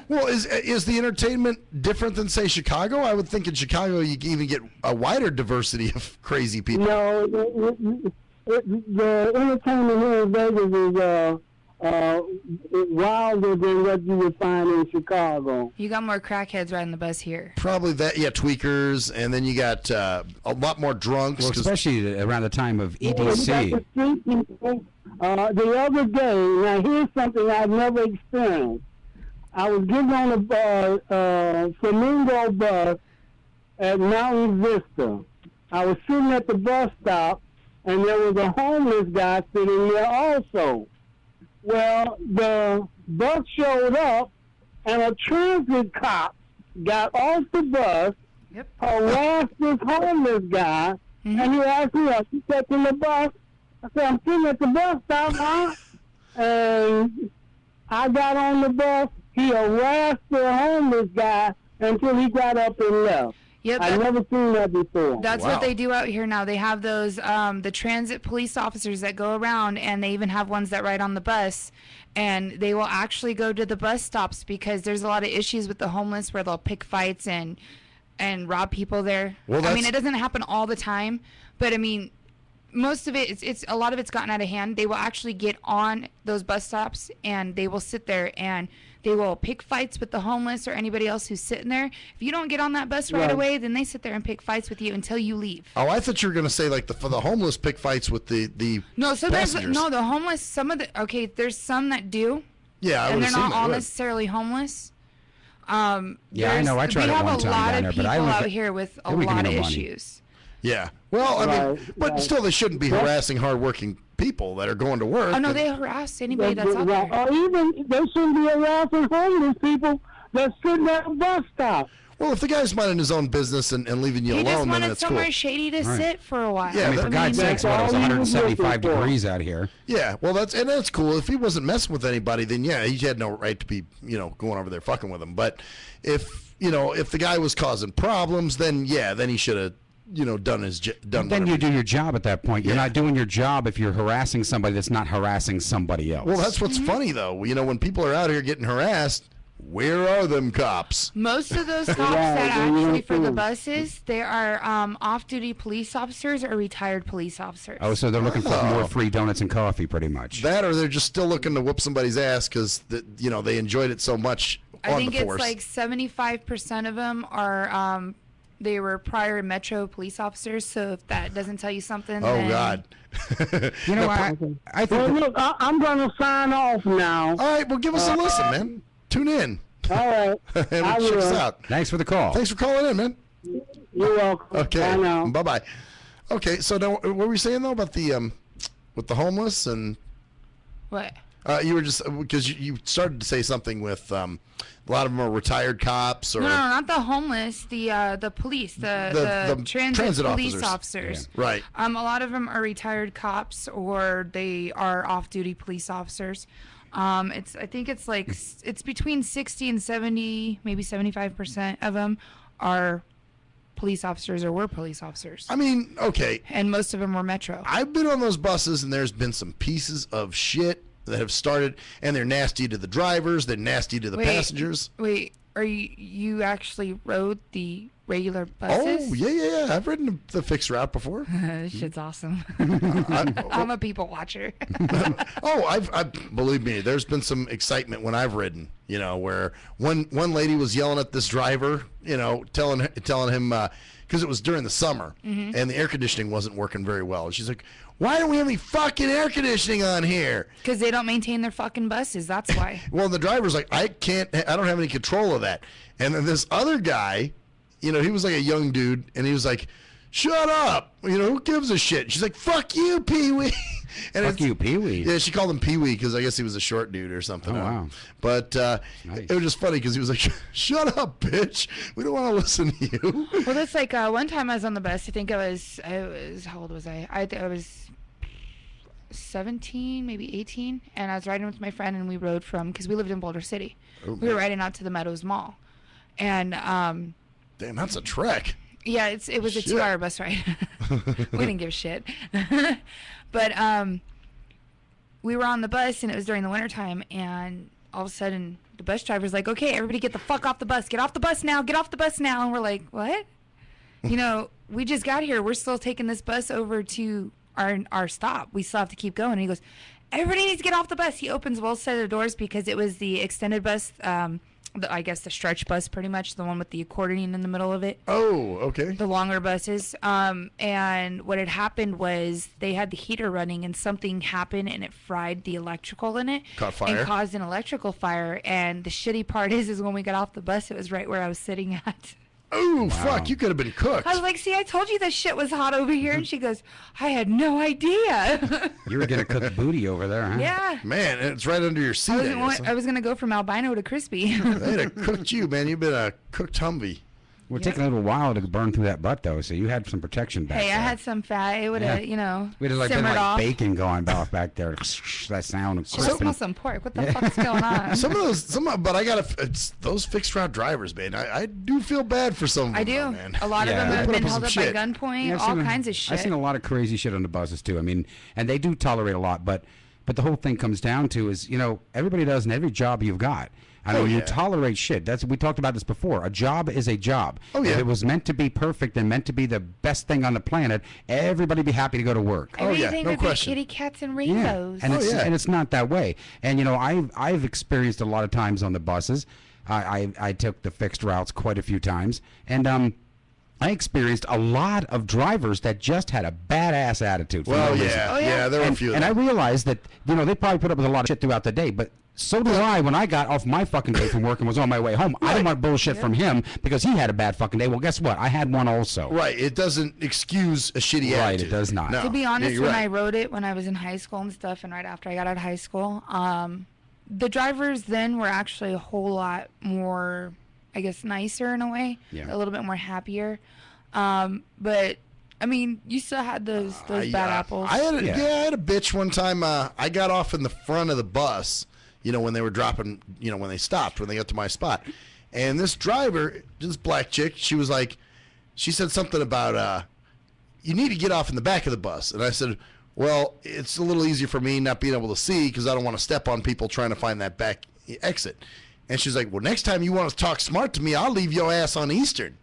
Well, is the entertainment different than, say, Chicago? I would think in Chicago you can even get a wider diversity of crazy people. No, the entertainment here in Vegas is wilder than what you would find in Chicago. You got more crackheads riding the bus here. Probably that, yeah, tweakers, and then you got a lot more drunks. Well, especially around the time of EDC. The other day, now here's something I've never experienced. I was getting on a Flamingo bus at Mountain Vista. I was sitting at the bus stop, and there was a homeless guy sitting there also. Well, the bus showed up, and a transit cop got off the bus, harassed this homeless guy, and he asked me, "Are you catching the bus?" I said, "I'm sitting at the bus stop, huh?" And I got on the bus. He harassed the homeless guy until he got up and left. Yep, I've never seen that before. That's what they do out here now. They have those the transit police officers that go around, and they even have ones that ride on the bus, and they will actually go to the bus stops because there's a lot of issues with the homeless where they'll pick fights and rob people there. Well, I mean, it doesn't happen all the time, but I mean, most of it, it's a lot of it's gotten out of hand. They will actually get on those bus stops, and they will sit there and they will pick fights with the homeless or anybody else who's sitting there. If you don't get on that bus right away, then they sit there and pick fights with you until you leave. Oh, I thought you were going to say like for the homeless pick fights with the no. So there's passengers. no the homeless. Some of the there's some that do. Yeah, and they're not all necessarily homeless. Yeah, I know. I tried it one time down there, but I have a lot of people out here with a lot of issues. Yeah. Well, I mean, but still, they shouldn't be harassing hardworking people that are going to work. Oh no, they harass anybody that's out there. Or even they shouldn't be harassing homeless people that's sitting at a bus stop. Well, if the guy's minding his own business and leaving you He just alone, then wanted that's somewhere cool. shady to Right. sit for a while. Yeah, I mean, for God's sakes, what, it was 175 degrees out here. Yeah, well, that's cool. If he wasn't messing with anybody, then yeah, he had no right to be, going over there fucking with him. But if the guy was causing problems, then yeah, then he should have, done Then whatever. you do your job at that point. You're not doing your job if you're harassing somebody that's not harassing somebody else. Well, that's what's funny though. When people are out here getting harassed, where are them cops? Most of those cops that actually for the buses, they are off-duty police officers or retired police officers. Oh, so they're looking for more free donuts and coffee, pretty much. That, or they're just still looking to whoop somebody's ass because they enjoyed it so much I on think the force. it's like 75% of them are they were prior Metro police officers. So if that doesn't tell you something, Oh then God! I think. Well, look, I'm going to sign off now. All right, well, give us a listen, man. Tune in. All right. And I check us will. out. Thanks for the call. Thanks for calling in, man. You're welcome. Okay. Bye now. Bye-bye. Okay, so now, what were you saying though about the with the homeless and what? you were just because you started to say something with a lot of them are retired cops or No, not the homeless. The police, the transit police officers. Yeah. Right. A lot of them are retired cops or they are off-duty police officers. I think it's like it's between 60 and 70, maybe 75% of them are police officers or were police officers. I mean, okay. And most of them were Metro. I've been on those buses and there's been some pieces of shit that have started and they're nasty to the drivers, they're nasty to the passengers. Wait, are you actually rode the regular buses? Oh, yeah. I've ridden the fixed route before. This shit's awesome. I'm a people watcher. I believe me, there's been some excitement when I've ridden, where one lady was yelling at this driver, telling him, because it was during the summer Mhm. and the air conditioning wasn't working very well. And she's like, why don't we have any fucking air conditioning on here? Because they don't maintain their fucking buses. That's why. Well, the driver's like, I don't have any control of that. And then this other guy, he was like a young dude, and he was like, shut up. Who gives a shit? She's like, fuck you, Pee-wee. And Fuck you, Pee-wee. Yeah, she called him Pee-wee because I guess he was a short dude or something. Oh, wow. But it was just funny because he was like, shut up, bitch. We don't want to listen to you. Well, that's like one time I was on the bus. I think I was how old was I? I was 17, maybe 18, and I was riding with my friend, and we rode because we lived in Boulder City. Oh, we were riding out to the Meadows Mall, and damn, that's a trek. yeah, it was a Shit. 2-hour bus ride. We didn't give a shit. But we were on the bus, and it was during the wintertime, and all of a sudden the bus driver's like, okay, everybody get the fuck off the bus. Get off the bus now. Get off the bus now. And we're like, what? We just got here. We're still taking this bus over to our stop. We still have to keep going. And he goes, everybody needs to get off the bus. He opens both sets of the doors because it was the extended bus, I guess the stretch bus, pretty much, the one with the accordion in the middle of it. Oh, okay. The longer buses. And what had happened was they had the heater running and something happened and it fried the electrical in it. Caught fire. And caused an electrical fire. And the shitty part is when we got off the bus, it was right where I was sitting at. Oh, fuck, you could have been cooked. I was like, see, I told you this shit was hot over here. And she goes, I had no idea. You were going to cook booty over there, huh? Yeah. Man, it's right under your seat. I was going to go from albino to crispy. They'd have cooked you, man. You've been a cooked Humvee. We're taking a little while to burn through that butt, though, so you had some protection back Hey, there. I had some fat. It would have, We'd have been simmered off. bacon going back there. That sound of Should have smelled some pork. What the fuck's going on? But I it's those fixed route drivers, man. I do feel bad for some of them. I do. Though, man. A lot of them They have put been up with held up some by shit. gunpoint, Yeah, I've all seen kinds of shit. I've seen a lot of crazy shit on the buses, too. I mean, and they do tolerate a lot, but the whole thing comes down to is, everybody does in every job you've got. I know you tolerate shit. We talked about this before. A job is a job. Oh, yeah. If it was meant to be perfect and meant to be the best thing on the planet, everybody be happy to go to work. Everything would be kitty cats and rainbows. And it's not that way. And I've experienced a lot of times on the buses. I took the fixed routes quite a few times, and I experienced a lot of drivers that just had a badass attitude. Well, yeah, there were a few. And I realized that they probably put up with a lot of shit throughout the day, but so did I when I got off my fucking day from work and was on my way home. I didn't want bullshit from him because he had a bad fucking day. Well, guess what? I had one also. Right. It doesn't excuse a shitty attitude. Right, it does not. No. To be honest, you're when right. I rode it when I was in high school and stuff, and right after I got out of high school, the drivers then were actually a whole lot more I guess, nicer in a way. Yeah. A little bit more happier. But I mean, you still had those bad apples. I had a bitch one time. I got off in the front of the bus, when they were dropping, when they stopped, when they got to my spot. And this driver, this black chick, she said something about, you need to get off in the back of the bus. And I said, well, it's a little easier for me not being able to see because I don't want to step on people trying to find that back exit. And she's like, well, next time you want to talk smart to me, I'll leave your ass on Eastern.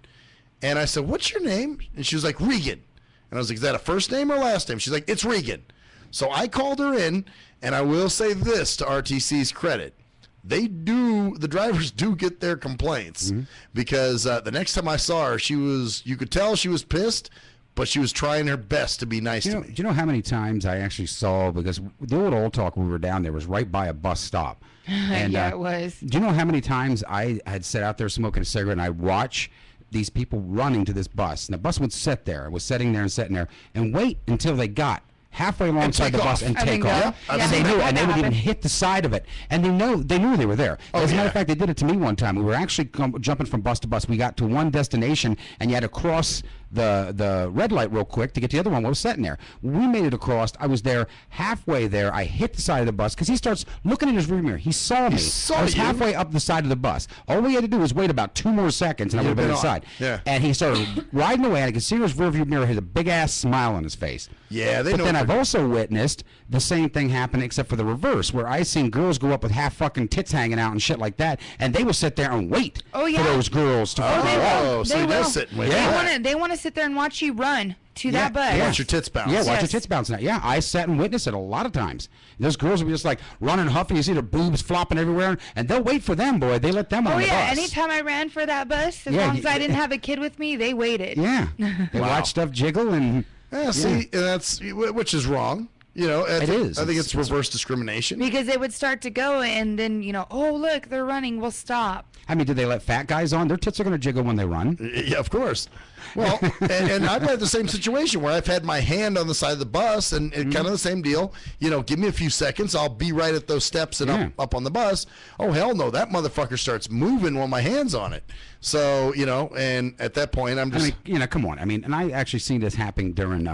And I said, what's your name? And she was like, Regan. And I was like, is that a first name or last name? She's like, it's Regan. So I called her in, and I will say this to RTC's credit. The drivers do get their complaints because the next time I saw her, you could tell she was pissed, but she was trying her best to be nice to me. Do you know how many times I actually saw, because the old talk when we were down there was right by a bus stop. And, yeah, it was. Do you know how many times I had sat out there smoking a cigarette and I watch these people running to this bus? And the bus would sit there, was sitting there and sitting there, and wait until they got halfway alongside the bus and take off. And they knew, and they would even hit the side of it. And they knew they were there. As a matter of fact, they did it to me one time. We were actually jumping from bus to bus. We got to one destination, and you had to cross the red light real quick to get to the other one. We were sitting there. We made it across. I was there halfway there. I hit the side of the bus because he starts looking in his rear mirror. He saw me. I was halfway up the side of the bus. All we had to do was wait about 2 more seconds, and I would have been inside. Yeah. And he started riding away, and I could see his rear view mirror had a big ass smile on his face. Yeah, But then I've also witnessed the same thing happen, except for the reverse, where I seen girls go up with half fucking tits hanging out and shit like that, and they would sit there and wait for those girls to fucking walk. So they're sitting with They want to sit there and watch you run to that bus. Watch your tits bounce. Yeah, watch your tits bounce. Yeah, I sat and witnessed it a lot of times. Those girls would be just like running, huffing. You see their boobs flopping everywhere, and they'll wait for them, boy. They let them on the bus. Anytime I ran for that bus, as long as I didn't have a kid with me, they waited. Yeah, they watch stuff jiggle and. See, that's which is wrong. It is. I think it's reverse discrimination. Because they would start to go, and then oh look, they're running. We'll stop. I mean, do they let fat guys on? Their tits are going to jiggle when they run. Yeah, of course. Well, and I've had the same situation where I've had my hand on the side of the bus, and kind of the same deal. Give me a few seconds, I'll be right at those steps and up on the bus. Oh hell no, that motherfucker starts moving while my hand's on it. So and at that point, I'm just. I mean, come on. I mean, and I actually seen this happening during.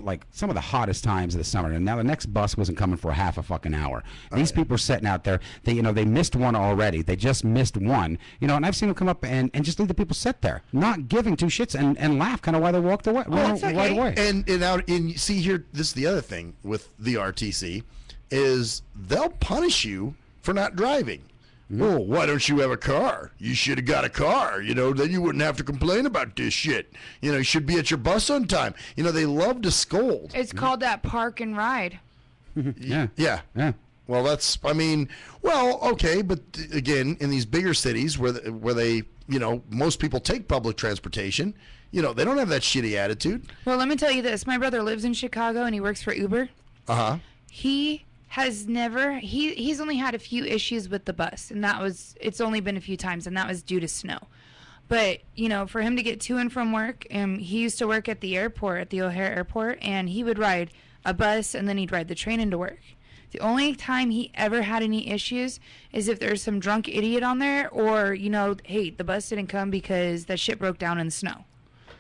Like some of the hottest times of the summer. And now the next bus wasn't coming for a half a fucking hour. These people are sitting out there. They they missed one already. They just missed one. And I've seen them come up and just leave the people sit there, not giving two shits and laugh kind of while they walked away. Right away. And see here, this is the other thing with the RTC, is they'll punish you for not driving. Oh, why don't you have a car? You should have got a car. Then you wouldn't have to complain about this shit. You should be at your bus on time. They love to scold. It's called that park and ride. Yeah. Well, okay, but again, in these bigger cities where they, most people take public transportation, they don't have that shitty attitude. Well, let me tell you this. My brother lives in Chicago and he works for Uber. Uh-huh. He has never he's only had a few issues with the bus, and it's only been a few times, and that was due to snow. But for him to get to and from work, he used to work at the airport, at the O'Hare airport, and he would ride a bus and then he'd ride the train into work. The only time he ever had any issues is if there's some drunk idiot on there, or hey, the bus didn't come because that shit broke down in the snow.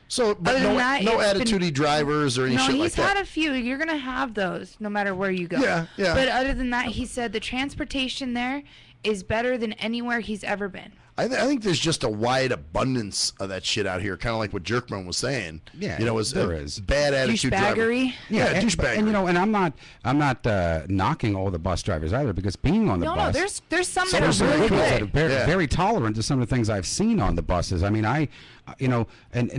So, but no attitudey drivers or any shit like that. No, he's had a few. You're going to have those no matter where you go. Yeah. But other than that, he said the transportation there is better than anywhere he's ever been. I think there's just a wide abundance of that shit out here, kind of like what Jerkman was saying. Yeah, there is bad attitude douchebaggery. Yeah, douchebaggery. And I'm not knocking all the bus drivers either, because being on the bus. No, there's some that are really good. Very tolerant to some of the things I've seen on the buses. I mean, and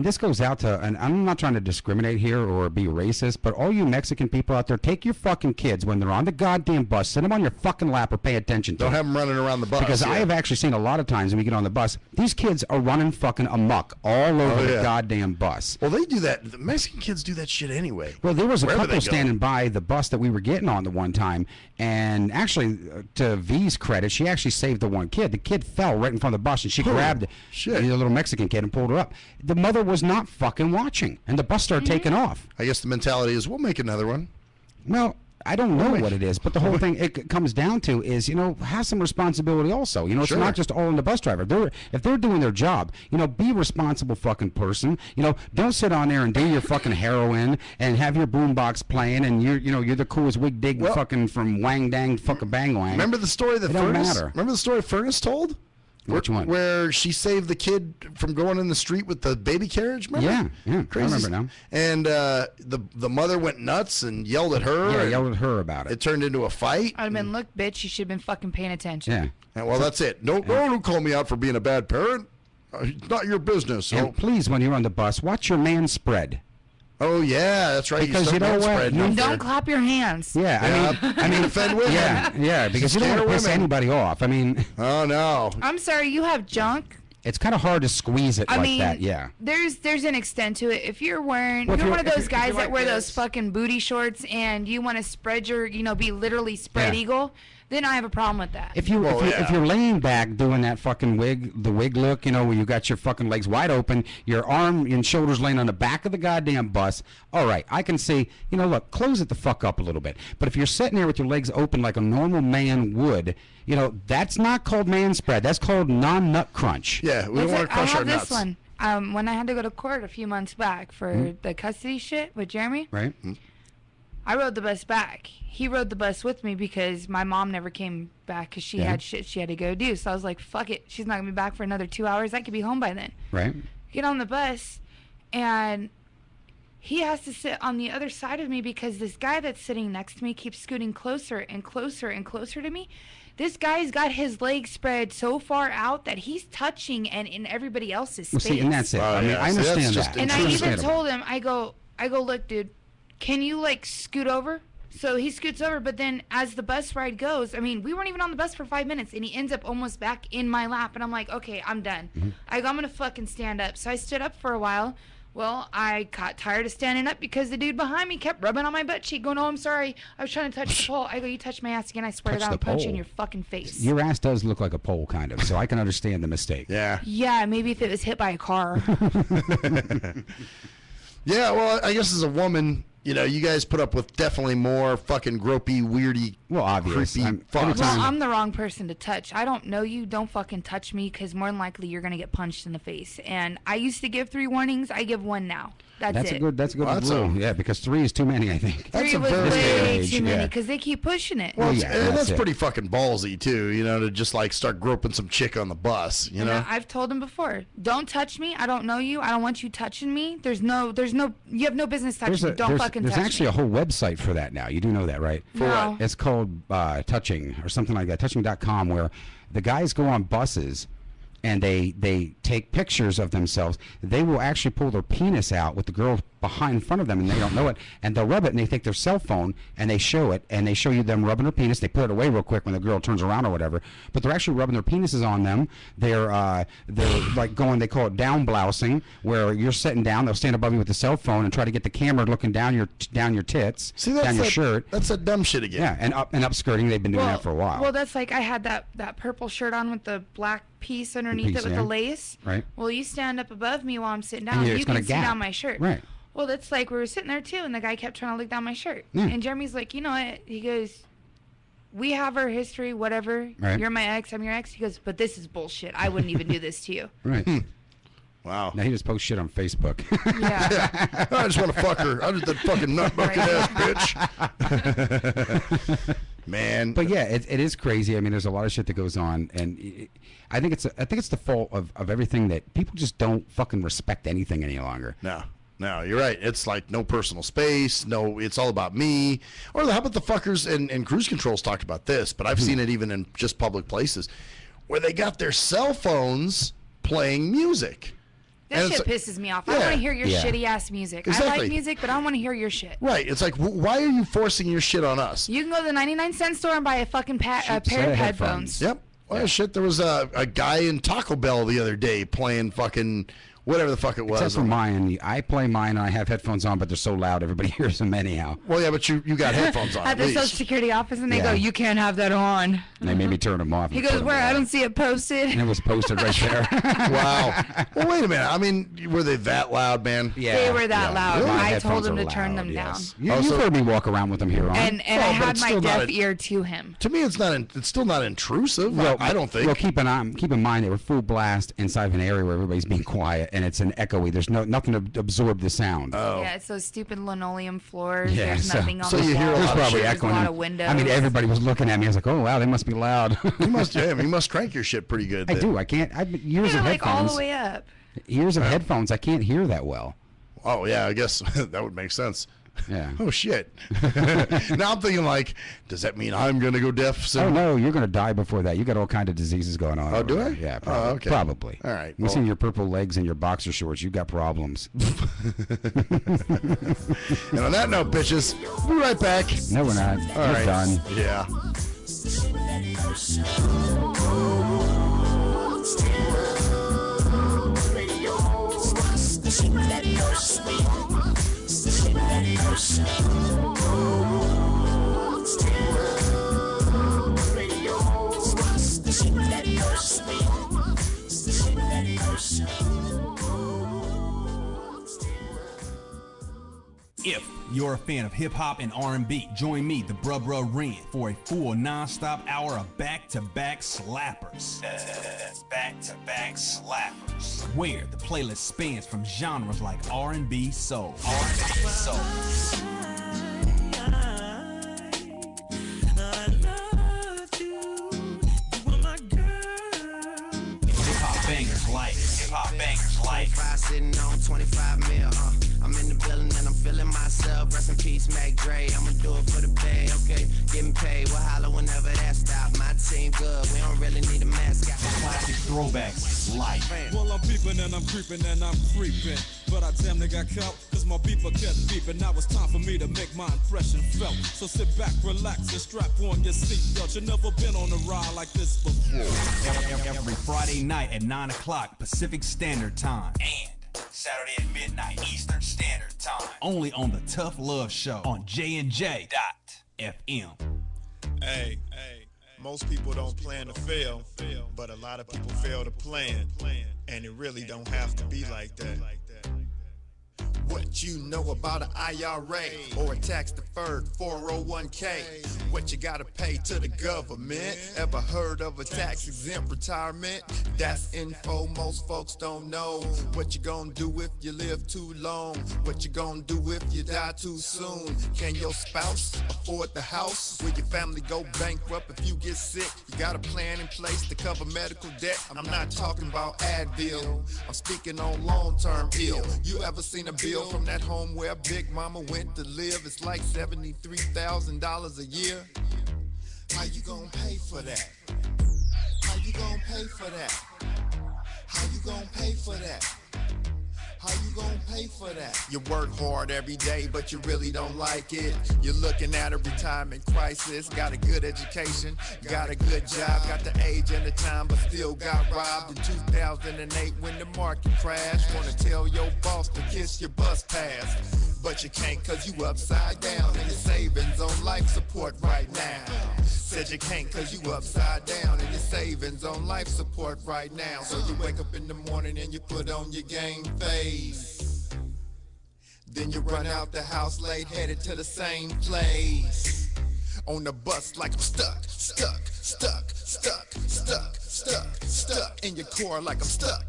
this goes out to, and I'm not trying to discriminate here or be racist, but all you Mexican people out there, take your fucking kids when they're on the goddamn bus, sit them on your fucking lap or pay attention to them. Don't have them running around the bus. Because I have actually seen a lot of times when we get on the bus, these kids are running fucking amok all over the goddamn bus. Well, they do that. The Mexican kids do that shit anyway. Well, there was a couple standing by the bus that we were getting on the one time, and actually, to V's credit, she actually saved the one kid. The kid fell right in front of the bus, and she grabbed the little Mexican kid and pulled her up. The mother was not fucking watching, and the bus started taking off. I guess the mentality is, we'll make another one. Well, I don't know what it is, but the whole thing it comes down to is, have some responsibility also. It's not just all on the bus driver. If they're doing their job, be a responsible fucking person. Don't sit on there and do your fucking heroin and have your boombox playing and you're the coolest wig dig fucking from Wang Dang fucking Bang Wang. Remember the story that Furnace? Matter. Remember the story Furnace told? Which one? Where she saved the kid from going in the street with the baby carriage. Remember? Yeah, Crazy. I remember now. And the mother went nuts and yelled at her. Yeah, yelled at her about it. It turned into a fight. I'd have been, look, bitch, you should have been fucking paying attention. Yeah. Well, that's it. Don't call me out for being a bad parent. It's not your business. So. And please, when you're on the bus, watch your man spread. Oh yeah, that's right. Because you know what? Don't clap your hands. Yeah, I mean, defend women. Yeah, because you don't want to piss anybody off. I mean, oh no. I'm sorry, you have junk. It's kind of hard to squeeze it that. Yeah. There's an extent to it. If you're wearing, you're one of those guys that wear those fucking booty shorts and you want to spread your, be literally spread eagle. Then I have a problem with that. If you're laying back doing that fucking the wig look, where you got your fucking legs wide open, your arm and shoulders laying on the back of the goddamn bus, all right, I can see, look, close it the fuck up a little bit. But if you're sitting there with your legs open like a normal man would, that's not called man spread. That's called non-nut crunch. Yeah, we don't want to crush our nuts. I have this one. When I had to go to court a few months back for the custody shit with Jeremy. Right. I rode the bus back. He rode the bus with me because my mom never came back because she had shit she had to go do. So I was like, fuck it. She's not going to be back for another 2 hours. I could be home by then. Right. Get on the bus, and he has to sit on the other side of me because this guy that's sitting next to me keeps scooting closer and closer and closer to me. This guy's got his legs spread so far out that he's touching and in everybody else's space. Well, see, and that's it. I mean, I understand that. And I even told him, I go, look, dude, can you scoot over? So he scoots over, but then as the bus ride goes, I mean, we weren't even on the bus for 5 minutes, and he ends up almost back in my lap, and I'm like, okay, I'm done. I go, I'm going to fucking stand up. So I stood up for a while. Well, I got tired of standing up because the dude behind me kept rubbing on my butt cheek, going, oh, I'm sorry. I was trying to touch the pole. I go, you touch my ass again, I swear to God, I'll punch you in your fucking face. Your ass does look like a pole, kind of, so I can understand the mistake. Yeah. Yeah, maybe if it was hit by a car. Yeah, well, I guess as a woman, you guys put up with definitely more fucking gropey, weirdy, creepy fucks. Well, I'm the wrong person to touch. I don't know you. Don't fucking touch me because more than likely you're going to get punched in the face. And I used to give 3 warnings. I give 1 now. That's it. That's a good rule. Yeah, because 3 is too many, I think. Three was way too many because they keep pushing it. Well, that's pretty fucking ballsy too, to just start groping some chick on the bus, And I've told him before, don't touch me. I don't know you. I don't want you touching me. You have no business touching me. Don't fucking touch me. There's actually a whole website for that now. You do know that, right? For what? It's called Touching or something like that, touching.com, where the guys go on buses and they take pictures of themselves. They will actually pull their penis out with the girl behind in front of them, and they don't know it, and they'll rub it, and they take their cell phone and they show it, and they show you them rubbing their penis. They put it away real quick when the girl turns around or whatever, but they're actually rubbing their penises on them. They're like going, they call it down blousing, where you're sitting down, they'll stand above you with the cell phone and try to get the camera looking down your tits, down your shirt. That's that dumb shit again. Yeah, and up skirting. They've been doing that for a while. Well, that's like I had that purple shirt on with the black piece underneath it with the lace. Right. Well, you stand up above me while I'm sitting down, you can see down my shirt. Right. Well, that's like we were sitting there too, and the guy kept trying to lick down my shirt. Yeah. And Jeremy's like, you know what? He goes, we have our history, whatever. Right. You're my ex, I'm your ex. He goes, but this is bullshit. I wouldn't even do this to you. Right. Wow. Now he just posts shit on Facebook. Yeah. I just want to fuck her. I'm just that fucking nut bucket ass bitch. Man. But yeah, it is crazy. I mean, there's a lot of shit that goes on, and I think it's the fault of everything that people just don't fucking respect anything any longer. No, you're right. It's like no personal space. No, it's all about me. Or how about the fuckers and cruise controls talked about this, but I've seen it even in just public places where they got their cell phones playing music. That shit pisses me off. I don't want to hear your shitty ass music. Exactly. I like music, but I don't want to hear your shit. Right. It's like, why are you forcing your shit on us? You can go to the 99-cent store and buy a fucking pair of headphones. Yep. Well, shit, there was a guy in Taco Bell the other day playing fucking whatever the fuck it was. Except for mine. I play mine and I have headphones on, but they're so loud everybody hears them anyhow. Well, yeah, but you got headphones on At the Social Security office, and they go, "You can't have that on." And they made me turn them off. He goes, "Where? I don't see it posted." And it was posted right there. Wow. Well, wait a minute. I mean, were they that loud, man? Yeah. They were that loud. Really? I told Headphones him are to turn them yes. down. You've heard me walk around with them here on. And I but had it's my still not deaf ear to him. To me, it's not. It's still not intrusive. Well, I don't think. Well, keep in mind they were full blast inside of an area where everybody's being quiet and it's an echoey. There's nothing to absorb the sound. Oh. Yeah, it's those stupid linoleum floors. Yeah, There's nothing on so the you hear wall. a lot There's of probably shit. There's a echoing. lot of windows. I mean, everybody was looking at me. I was like, oh wow, they must be loud. You must. Yeah, you must crank your shit pretty good. I then. do. I can't. Years They're of like headphones. all the way up. Years of headphones. I can't hear that well. Oh yeah, I guess that would make sense. Yeah. Oh shit. Now I'm thinking like, does that mean I'm gonna go deaf soon? Oh no, you're gonna die before that. You got all kind of diseases going on. Oh, over do there. I? Yeah. Oh, Probably. okay. Probably. All right. We seen your purple legs and your boxer shorts. You got problems. And on that note, bitches, we'll be right back. No, we're not. All We're right. done. Yeah. If you're a fan of hip-hop and R&B, join me, the Bruh Ren, for a full non-stop hour of back-to-back slappers. That's back-to-back slappers. Where the playlist spans from genres like R&B, soul, hip-hop bangers like sitting on 25 mil, I'm in the building and I'm feeling myself. Rest in peace, Mac Dre. I'ma do it for the pay, okay? Getting paid, we'll holler whenever that stop. My team good, we don't really need a mascot. classic throwbacks like. Well, I'm peeping and I'm creeping and I'm creeping. But I damn near got caught, cause my beeper kept beeping. Now it's time for me to make my impression felt. So sit back, relax, and strap on your seatbelt. You've never been on a ride like this before. Every Friday night at 9 o'clock Pacific Standard Time. And Saturday at midnight Eastern Standard Time. Only on the Tough Love Show on JNJ.FM. Hey, most people don't plan to fail, but a lot of people fail to plan, and it really don't have to be like that. What you know about an IRA or a tax-deferred 401k? What you gotta pay to the government? Ever heard of a tax-exempt retirement? That's info most folks don't know. What you gonna do if you live too long? What you gonna do if you die too soon? Can your spouse afford the house? Will your family go bankrupt if you get sick? You got a plan in place to cover medical debt? I'm not talking about Advil, I'm speaking on long-term ill. You ever seen a bill from that home where Big Mama went to live? It's like $73,000 a year. How you gonna pay for that? How you gonna pay for that? How you gonna pay for that? How you gonna pay for that? You work hard every day, but you really don't like it. You're looking at a retirement crisis. Got a good education, got a good job, got the age and the time, but still got robbed in 2008 when the market crashed. Wanna tell your boss to kiss your bus pass, but you can't cause you upside down and your savings on life support right now. Said you can't cause you upside down and your savings on life support right now. So you wake up in the morning and you put on your game face. Then you run out the house late, headed to the same place. On the bus like I'm stuck in your core like I'm stuck.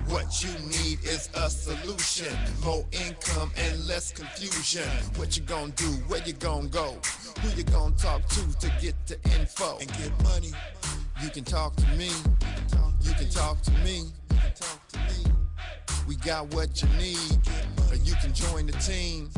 What you need is a solution, more income and less confusion. What you gonna do, where you gonna go, who you gonna talk to get the info and get money? You can talk to me, you can talk to me. We got what you need, or you can join the team.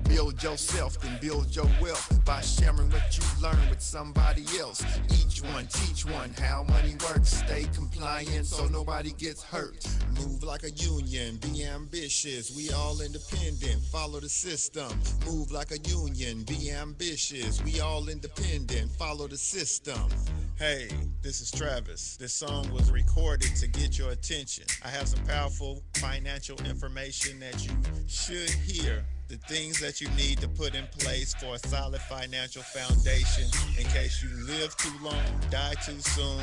Build yourself, then build your wealth by sharing what you learn with somebody else. Each one, teach one how money works. Stay compliant so nobody gets hurt. Move like a union, be ambitious. We all independent, follow the system. Move like a union, be ambitious. We all independent, follow the system. Hey, this is Travis. This song was recorded to get your attention. I have some powerful financial information that you should hear. The things that you need to put in place for a solid financial foundation in case you live too long, die too soon,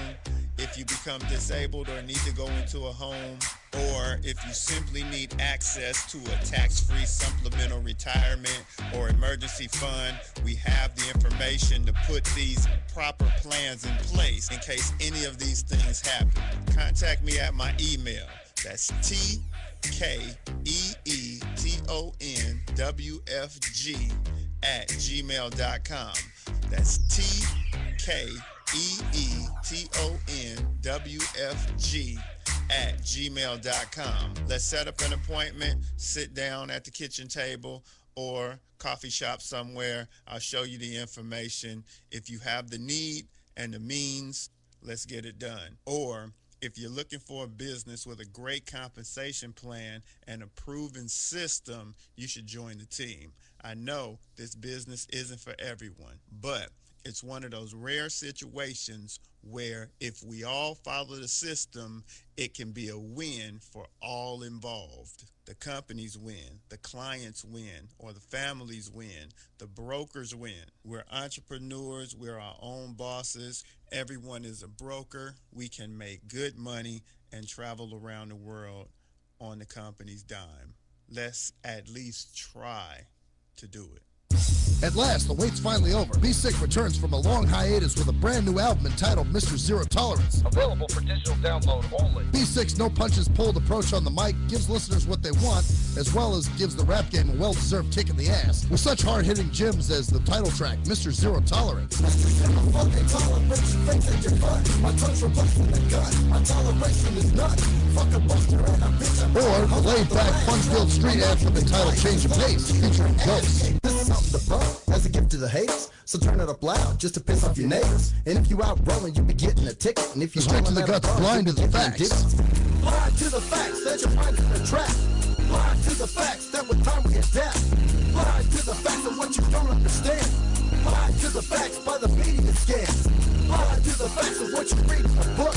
if you become disabled or need to go into a home, or if you simply need access to a tax-free supplemental retirement or emergency fund, we have the information to put these proper plans in place in case any of these things happen. Contact me at my email. That's TKEETONWFG@gmail.com. That's TKEETONWFG@gmail.com. Let's set up an appointment, sit down at the kitchen table or coffee shop somewhere. I'll show you the information. If you have the need and the means, let's get it done. Or if you're looking for a business with a great compensation plan and a proven system, you should join the team. I know this business isn't for everyone, but it's one of those rare situations where if we all follow the system, it can be a win for all involved. The companies win, the clients win, or the families win, the brokers win. We're entrepreneurs, we're our own bosses. Everyone is a broker. We can make good money and travel around the world on the company's dime. Let's at least try to do it. At last, the wait's finally over. Be Sick returns from a long hiatus with a brand new album entitled Mr. Zero Tolerance. Available for digital download only. Be Sick's no punches pulled approach on the mic gives listeners what they want, as well as gives the rap game a well-deserved kick in the ass. With such hard-hitting gems as the title track, Mr. Zero Tolerance. My tongue's replacing the gun. My toleration is none. Fuck a buster and a bitch. Or the laid-back, fun-filled street anthem entitled Change of Pace, featuring Ghost. This is something to bump as a gift to the haters. So turn it up loud just to piss off your neighbors. And if you out rolling, you be getting a ticket. And if you straight to the guts, blind to the facts. Blind to the facts that you're finding in a trap. Blind to the facts that with time we adapt. Blind to the facts of what you don't understand. Blind to the facts by the media scams. Blind to the facts of what you read in a book.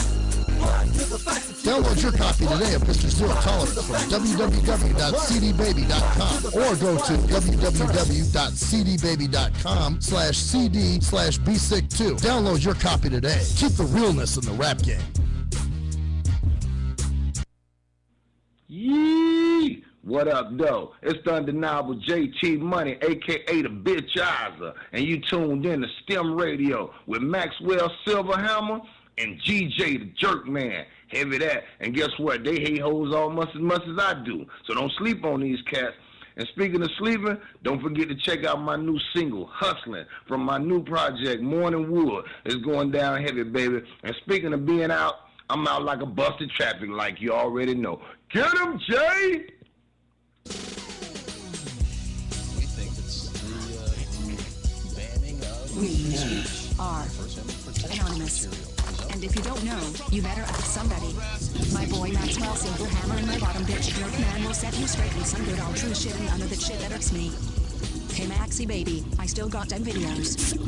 Blind to the facts of Download your copy today of Mr. Zero Tolerance from www.cdbaby.com or go to www.cdbaby.com/cd/bsick2. Download your copy today. Keep the realness in the rap game. Yee! What up, though? It's the undeniable JT Money, a.k.a. the Bitchizer, and you tuned in to STIM Radio with Maxwell Silverhammer and GJ the Jerk Man. Heavy that. And guess what? They hate hoes almost as much as I do. So don't sleep on these cats. And speaking of sleeping, don't forget to check out my new single, Hustling, from my new project, Morning Wood. It's going down heavy, baby. And speaking of being out, I'm out like a busted traffic like you already know. Get him, Jay! We think it's the banning of speech. Are anonymous. And if you don't know, you better ask somebody. My boy Maxwell Silverhammer and my bottom bitch Dirk Man will set you straight with some good old true shit and none of that shit that irks me. Hey Maxie baby, I still got them videos.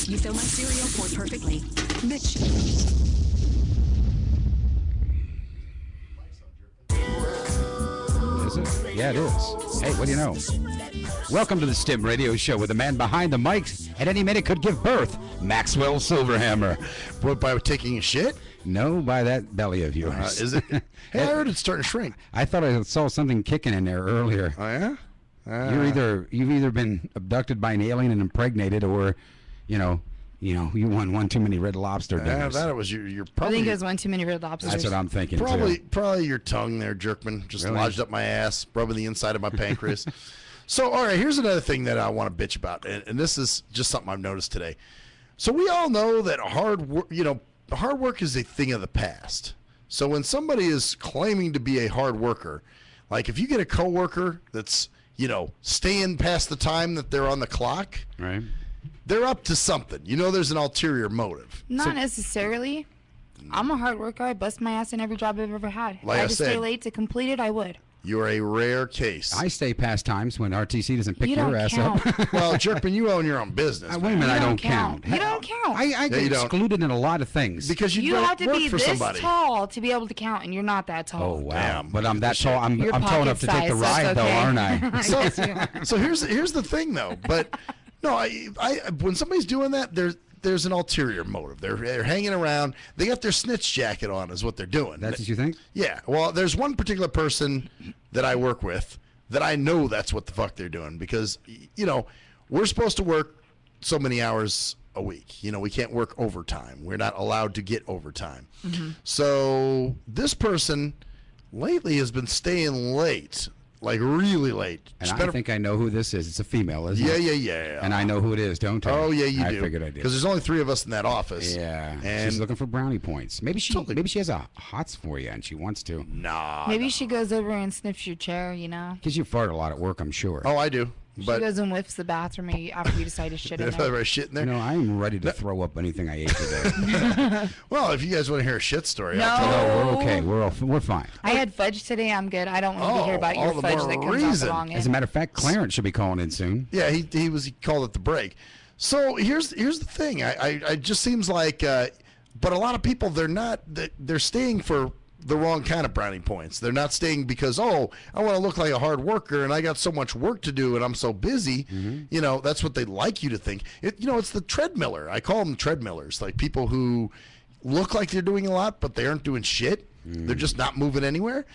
You fill my cereal quart perfectly. Bitch. Is it? Yeah, it is. Hey, what do you know? Welcome to the STIM Radio Show, where the man behind the mic at any minute could give birth, Maxwell Silverhammer. What, by taking a shit? No, by that belly of yours. Is it? Hey, I heard it's starting to shrink. I thought I saw something kicking in there earlier. Oh yeah. You've either been abducted by an alien and impregnated, or, you won one too many Red Lobster dinners. That was you're I probably. think it was one too many Red Lobsters. That's what I'm thinking. Probably your tongue there, Jerkman, just Really? lodged up my ass, rubbing the inside of my pancreas. So, all right, here's another thing that I want to bitch about, and this is just something I've noticed today. So we all know that hard work is a thing of the past. So when somebody is claiming to be a hard worker, like if you get a coworker that's staying past the time that they're on the clock, right? They're up to something. There's an ulterior motive. Not necessarily. I'm a hard worker. I bust my ass in every job I've ever had. Like I I had to said- stay late to complete it, I would. You're a rare case. I stay past times when RTC doesn't pick You your don't ass count. up. Well, Jerkman, you own your own business. Wait a minute, I don't count. You don't count. I get you don't. excluded in a lot of things. Because you, You don't have to work be for this somebody. tall to be able to count, and you're not that tall. Oh wow! Damn, But I'm that tall. I'm You're tall enough to take the pocket size, ride, that's though, okay. aren't I? So here's the thing, though. But no, I when somebody's doing that, there's an ulterior motive. They're hanging around. They got their snitch jacket on, is what they're doing. That's what you think? Yeah. Well, there's one particular person that I work with that I know that's what the fuck they're doing, because we're supposed to work so many hours a week. We can't work overtime. We're not allowed to get overtime. Mm-hmm. So this person lately has been staying late, like really late. And I think I know who this is. It's a female, isn't it? Yeah. And I know who it is, don't I? Oh yeah, you I do. figured I did. Because there's only 3 of us in that office. Yeah. And She's looking for brownie points. Maybe she has a hots for you and she wants to. Nah. Maybe she goes over and sniffs your chair, Because you fart a lot at work, I'm sure. Oh, I do. She But goes and whiffs the bathroom after you decide to shit in if I there. ever shit in there. No, I am ready to throw up anything I ate today. Well, if you guys want to hear a shit story, No. I'll tell you. No, we're okay. We're fine. I had fudge today. I'm good. I don't want to hear about all your the fudge more that comes out reason. the wrong As a end. matter of fact, Clarence should be calling in soon. Yeah, he called it the break. So here's the thing. I just seems like, but a lot of people they're staying for the wrong kind of brownie points. They're not staying because I want to look like a hard worker and I got so much work to do and I'm so busy. Mm-hmm. That's what they like you to think. It's the treadmiller. I call them treadmillers, like people who look like they're doing a lot but they aren't doing shit. They're just not moving anywhere.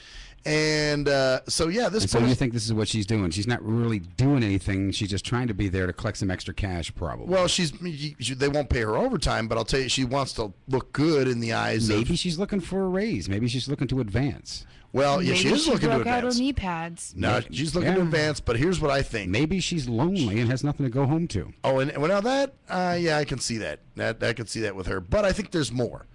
And so yeah, this. And so you think this is what she's doing? She's not really doing anything. She's just trying to be there to collect some extra cash, probably. Well, they won't pay her overtime, but I'll tell you, she wants to look good in the eyes of. Maybe she's looking for a raise. Maybe she's looking to advance. Well, yeah, she Maybe is looking to broke out her advance. knee pads. No, she's looking to advance, but here's what I think. Maybe she's lonely and has nothing to go home to. Oh, and well, now that, yeah, I can see that. I can see that with her. But I think there's more.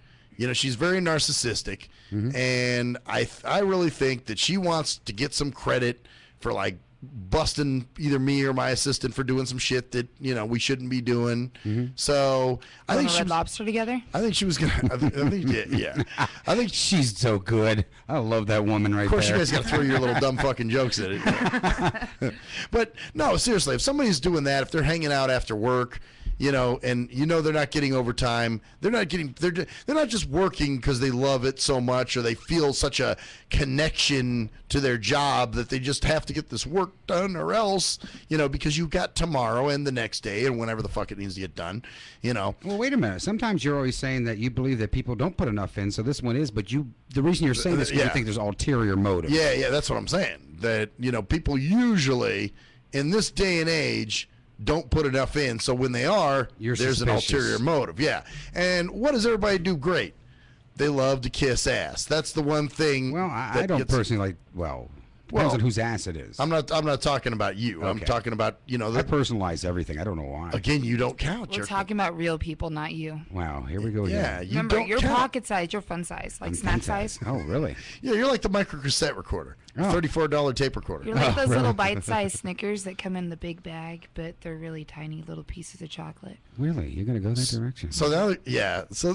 She's very narcissistic, and I really think that she wants to get some credit for like busting either me or my assistant for doing some shit that we shouldn't be doing. So I think Red Lobster together. I think she was gonna. I think yeah. I think she's so good. I love that woman right there. Of course, you guys got to throw your little dumb fucking jokes at it. But no, seriously, if somebody's doing that, if they're hanging out after work, and they're not getting overtime, they're not just working because they love it so much or they feel such a connection to their job that they just have to get this work done or else, because you've got tomorrow and the next day and whenever the fuck it needs to get done, Well, wait a minute. Sometimes you're always saying that you believe that people don't put enough in, so this one is, but the reason you're saying this is because you think there's ulterior motive. Yeah, that's what I'm saying. That, people usually in this day and age don't put enough in, so when they are, there's an ulterior motive. Yeah. And what does everybody do great? They love to kiss ass. That's the one thing. Well, I don't personally like. Depends on whose ass it is. I'm not talking about you. Okay. I'm talking about I personalize everything. I don't know why. Again, you don't count. We're talking about real people, not you. Wow, here we go again. Yeah, Remember, you're pocket size, you're fun size, like snack size. Oh, really? Yeah, you're like the micro cassette recorder, $34 tape recorder. You're like those little bite-sized Snickers that come in the big bag, but they're really tiny little pieces of chocolate. Really, you're gonna go that direction? So now, yeah. So,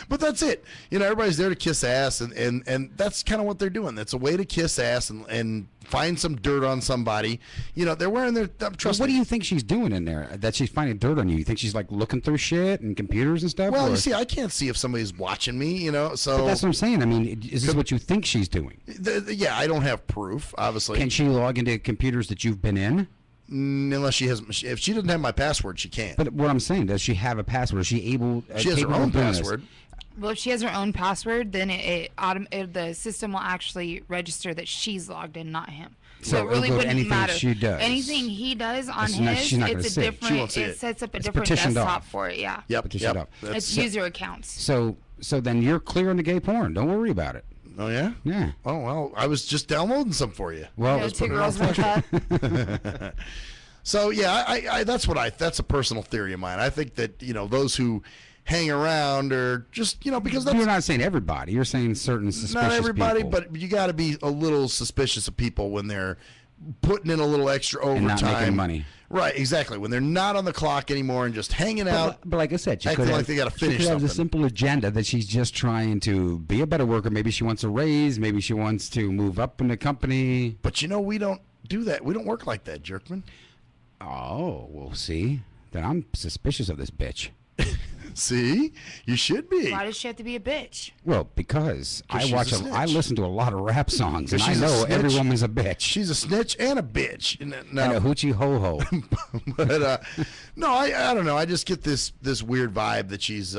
but that's it. Everybody's there to kiss ass, and that's kind of what they're doing. That's a way to kiss ass and find some dirt on somebody. They're wearing their. Trust what me. do you think she's doing in there? That she's finding dirt on you? You think she's like looking through shit and computers and stuff? Well, you see, I can't see if somebody's watching me. So but that's what I'm saying. I mean, is this what you think she's doing? Yeah, I don't have proof, obviously. Can she log into computers that you've been in? Unless she has, if she doesn't have my password, she can't. But what I'm saying, does she have a password? Is she able? She has her own password. Well, if she has her own password, then the system will actually register that she's logged in, not him. So it really wouldn't matter. She does. Anything he does on she's not it's a different. It sets up a different desktop for it. Yeah. Yep. It's user accounts. So then you're clear on the gay porn. Don't worry about it. Oh yeah. Yeah. Oh well, I was just downloading some for you. Well, two girls one cup. So yeah, that's a personal theory of mine. I think that those who hang around or just because that's, you're not saying everybody. You're saying certain suspicious not everybody, people. but you got to be a little suspicious of people when they're putting in a little extra overtime. And not making money. Right, exactly. When they're not on the clock anymore and just hanging out. But like I said, she acting could like have, they got to she finish could have something. the simple agenda that she's just trying to be a better worker. Maybe she wants a raise. Maybe she wants to move up in the company. But we don't do that. We don't work like that, Jerkman. Oh, well, see? Then I'm suspicious of this bitch. See? You should be. Why does she have to be a bitch? Well, because I she's a I snitch. listen to a lot of rap songs, and I she's a know every snitch. woman's a bitch. She's a snitch and a bitch. And And a hoochie ho-ho. But no, I don't know. I just get this weird vibe that she's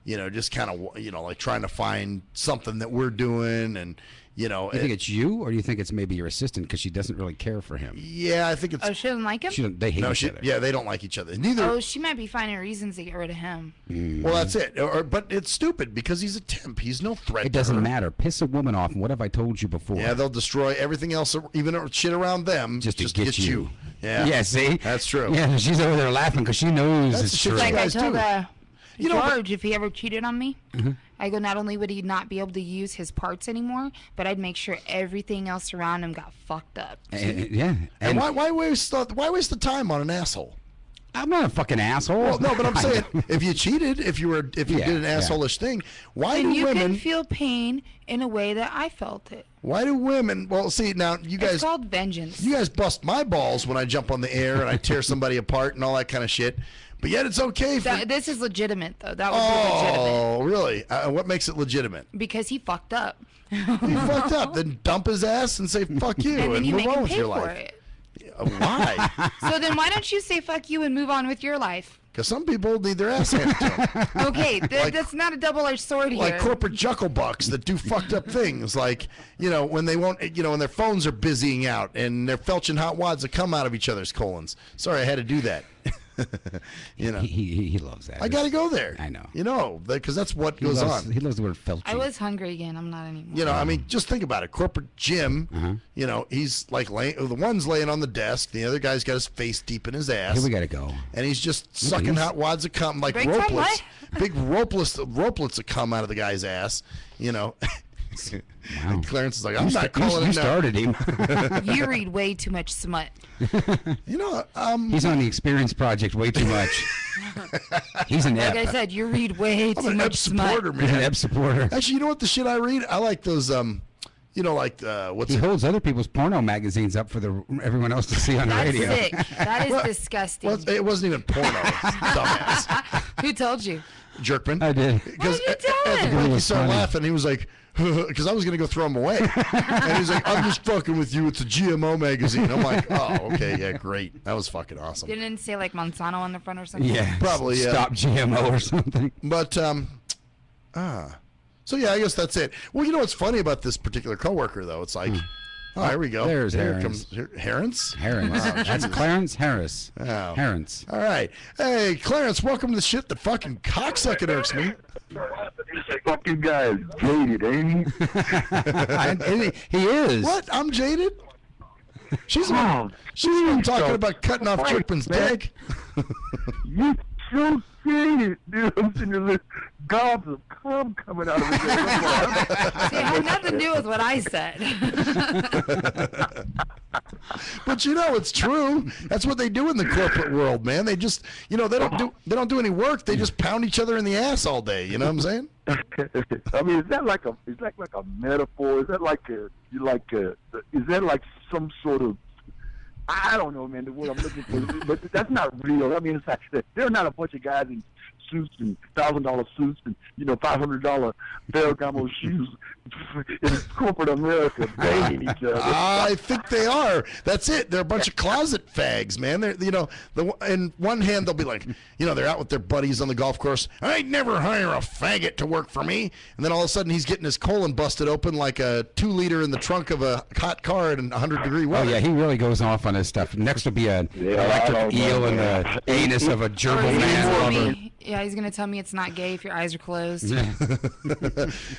just kind of like trying to find something that we're doing, and You think it's you, or do you think it's maybe your assistant because she doesn't really care for him? Yeah, I think it's. Oh, she doesn't like him? They hate each other. Yeah, they don't like each other. Neither. Oh, she might be finding reasons to get rid of him. Well, that's it. But it's stupid because he's a temp. He's no threat. It to doesn't her. matter. Piss a woman off, and what have I told you before? Yeah, they'll destroy everything else, even shit around them, just to get you. Yeah. Yeah, see? That's true. Yeah, she's over there laughing because she knows That's it's the shit true. you Like I guys told do. George, if he ever cheated on me, Mm-hmm. I go, not only would he not be able to use his parts anymore, but I'd make sure everything else around him got fucked up. Yeah. And why waste the time on an asshole? I'm not a fucking asshole. Well, no, but I'm saying if you cheated, if you did an yeah. assholeish thing, why And do you women can feel pain in a way that I felt it. Why do women? Well, see now you guys. It's called vengeance. You guys bust my balls when I jump on the air and I tear somebody apart and all that kind of shit. But yet it's okay for. This is legitimate, though. That would be legitimate. Oh, really? What makes it legitimate? Because he fucked up. He fucked up. Then dump his ass and say fuck you And then you move make on him with pay your for life. it. Why? So then why don't you say fuck you and move on with your life? Because some people need their ass handed to them. Okay, that's not a double-edged sword here. Like corporate jucklebucks that do fucked up things, like when they won't, when their phones are busying out and they're felching hot wads that come out of each other's colons. Sorry, I had to do that. He loves that. I got to go there. I know. Because that's what He goes loves, on. He loves the word felching. I was hungry again. I'm not anymore. I mean, just think about it. Corporate Jim, he's like the one's laying on the desk. The other guy's got his face deep in his ass. Here we got to go. And he's just sucking hot wads of cum, like Big time ropelets. what? Big ropelets that come out of the guy's ass, Wow. And Clarence is like, I'm not calling you it now. started him. You read way too much smut. He's on the Experience Project way too much. He's an Like ep. I said, you read way I'm too an much ep smut. supporter, He's man. an ep supporter. Actually, you know what the shit I read? I like those, what's He it? holds other people's porno magazines up for everyone else to see on the That's radio. sick. That is disgusting. Well, it wasn't even porno, dumbass. Who told you? Jerkman. I did. Because Why'd you tell at the him? break It he was started funny. laughing. He was like, because I was going to go throw him away. And he's like, I'm just fucking with you. It's a GMO magazine. I'm like, oh, okay, yeah, great. That was fucking awesome. Didn't it say like Monsanto on the front or something? Yeah. Probably, yeah. Stop GMO or something. But, so yeah, I guess that's it. Well, you know what's funny about this particular coworker, though? It's like, oh, here we go. There's Here Herons. comes Herons? Herons. Wow, That's Jesus. Clarence Harris. Oh. Herons. All right. Hey, Clarence, welcome to the shit that fucking cocksucking irks me. Fuck you guys, jaded, ain't he? He is. What? I'm jaded? She's the one talking about cutting off Chirpin's dick. You so jaded, dude. I'm sitting there with gobs of cum coming out of his head. See, it had nothing to do with what I said. But it's true. That's what they do in the corporate world, man. They just, they don't do any work. They just pound each other in the ass all day. You know what I'm saying? I mean, is that like a metaphor? Is that is that like some sort of, I don't know, man, the word I'm looking for, but that's not real. I mean, it's like, they're not a bunch of guys in suits and $1,000 suits and $500 Ferragamo shoes in corporate America banging each other. I think they are. That's it. They're a bunch of closet fags, man. They're, in one hand they'll be like, they're out with their buddies on the golf course. I'd never hire a faggot to work for me. And then all of a sudden he's getting his colon busted open like a 2-liter in the trunk of a hot car in 100-degree Oh, weather. yeah, he really goes off on his stuff. Next will be an electric eel in the anus of a gerbil Or he's gonna man tell lover. me- yeah, he's gonna tell me it's not gay if your eyes are closed.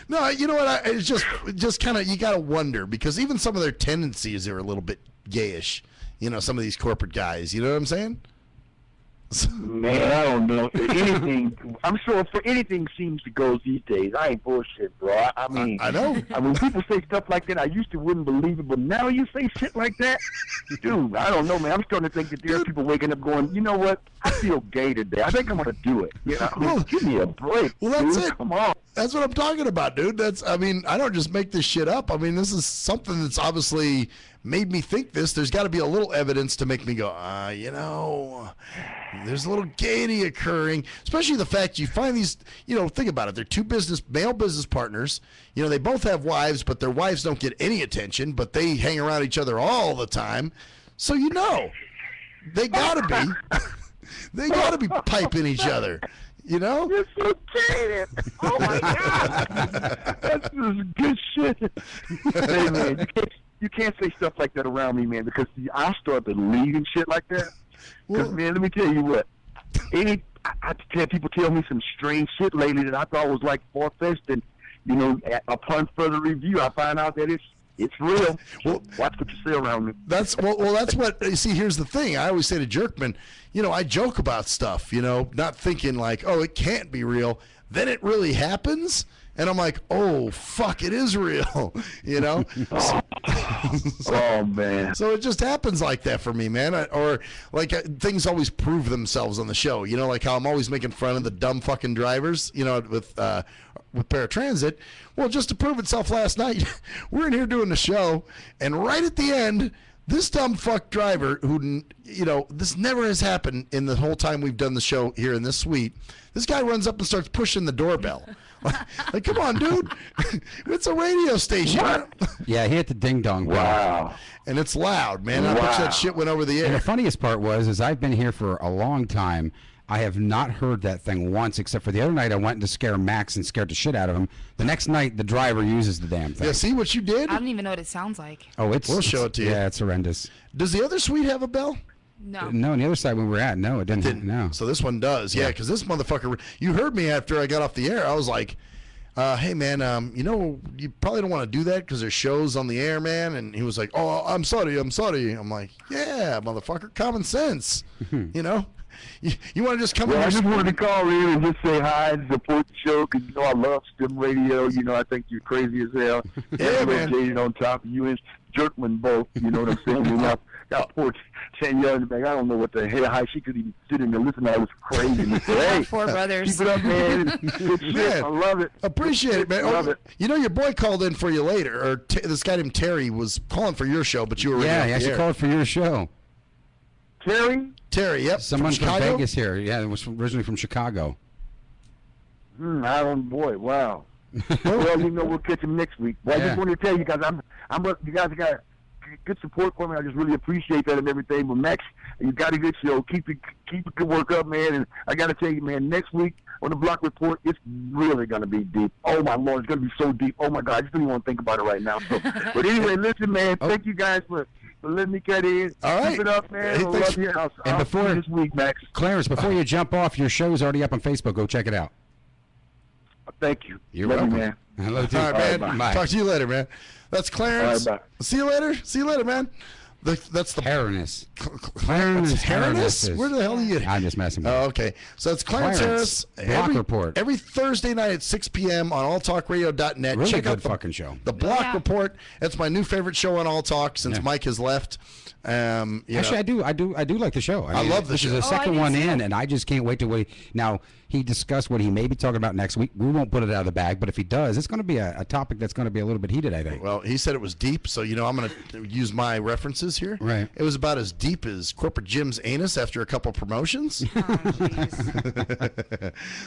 No, you know what? It's just kind of, you got to wonder, because even some of their tendencies are a little bit gayish. Some of these corporate guys. You know what I'm saying? Man, I don't know. Anything, I'm sure for anything seems to go these days. I ain't bullshit, bro. I mean, I know. When people say stuff like that, I used to wouldn't believe it, but now you say shit like that, dude. I don't know, man. I'm starting to think that there are people waking up going, you know what? I feel gay today. I think I'm gonna do it. You know, Well, give me a break. Well, that's dude. it. Come on. That's what I'm talking about, dude. I mean, I don't just make this shit up. I mean, this is something that's obviously made me think this. There's got to be a little evidence to make me go, you know, there's a little gaiety occurring, especially the fact you find these, you know, think about it. They're two male business partners. You know, they both have wives, but their wives don't get any attention, but they hang around each other all the time. So, you know, they got to be, they got to be piping each other. You know? You're so jaded. Oh my God. That's just good shit. Hey man, you can't say stuff like that around me, man, because see, I start believing shit like that. Because man, let me tell you what. I had people tell me some strange shit lately that I thought was like far-fetched, and you know, upon further review, I find out that it's real. Well, watch what you say around me. That's that's what you see. Here's the thing. I always say to Jerkman, you know, I joke about stuff, you know, not thinking like, oh, it can't be real. Then it really happens, and I'm like, oh fuck, it is real, you know. Oh man. So it just happens like that for me, man. Or like things always prove themselves on the show, you know, like how I'm always making fun of the dumb fucking drivers, you know, with paratransit. Well, just to prove itself last night, we're in here doing the show, and right at the end, this dumb fuck driver who, you know, this never has happened in the whole time we've done the show here in this suite. This guy runs up and starts pushing the doorbell. Like, come on, dude. It's a radio station. Yeah, he hit the ding dong bell. Wow. And it's loud, man. I bet that shit went over the air. And the funniest part is I've been here for a long time. I have not heard that thing once, except for the other night I went to scare Max and scared the shit out of him. The next night, the driver uses the damn thing. Yeah, see what you did? I don't even know what it sounds like. Oh, We'll show it to you. Yeah, it's horrendous. Does the other suite have a bell? No. No, on the other side when we were at, no, it didn't. No. So this one does, yeah, because this motherfucker, you heard me after I got off the air. I was like, hey, man, you know, you probably don't want to do that because there's shows on the air, man. And he was like, oh, I'm sorry. I'm like, yeah, motherfucker, common sense, you know? You want to just come in? I just wanted to call in and just say hi and support the show because, you know, I love STIM Radio. You know, I think you're crazy as hell. Yeah, man. Jaded on top of you and Jerkman both. You know what I'm saying? You know, got poor Danielle in the back. I don't know what the hell, how she could even sit in there and listen to all this craziness. Hey, Four brothers. keep it up, man. Good shit. Man, I love it. Appreciate it, man. Love it. You know, your boy called in for you later, or this guy named Terry was calling for your show, but you were Yeah, off he the actually air. called for your show. Terry, yep. Someone from Chicago? Vegas here. Yeah, it was originally from Chicago. I don't, boy, wow. Well, you know, we'll catch him next week. Well, I just wanted to tell you guys, you guys got good support for me. I just really appreciate that and everything. But Max, you got a good show. Keep the good work up, man. And I got to tell you, man, next week on the Block Report, it's really going to be deep. Oh my Lord, it's going to be so deep. Oh my God, I just don't even want to think about it right now. So, but anyway, listen, man, thank you guys for letting me cut in. All right. Keep it up, man. Hey, I love you. I'll see you this week, Max. Clarence, before you jump off, your show is already up on Facebook. Go check it out. Thank you. You're Love welcome. you, man. Hello, All right, man. Bye. Talk to you later, man. That's Clarence. All right, bye. See you later. See you later, man. That's the Harris. Clarence Harris. Where the hell are you? I'm just messing with you. Oh, okay. So it's Clarence Harris. Block Report. Every Thursday night at 6 p.m. on alltalkradio.net. Really Check good out fucking show. The Block Report. That's my new favorite show on All Talk since Mike has left. Actually, I do like the show. I love the this show. This is the Oh, second I one do too. in, and I just can't wait to wait. Now, he discussed what he may be talking about next week. We won't put it out of the bag, but if he does, it's going to be a topic that's going to be a little bit heated, I think. Well, he said it was deep, so, you know, I'm going to use my references here. Right. It was about as deep as Corporate Jim's anus after a couple promotions.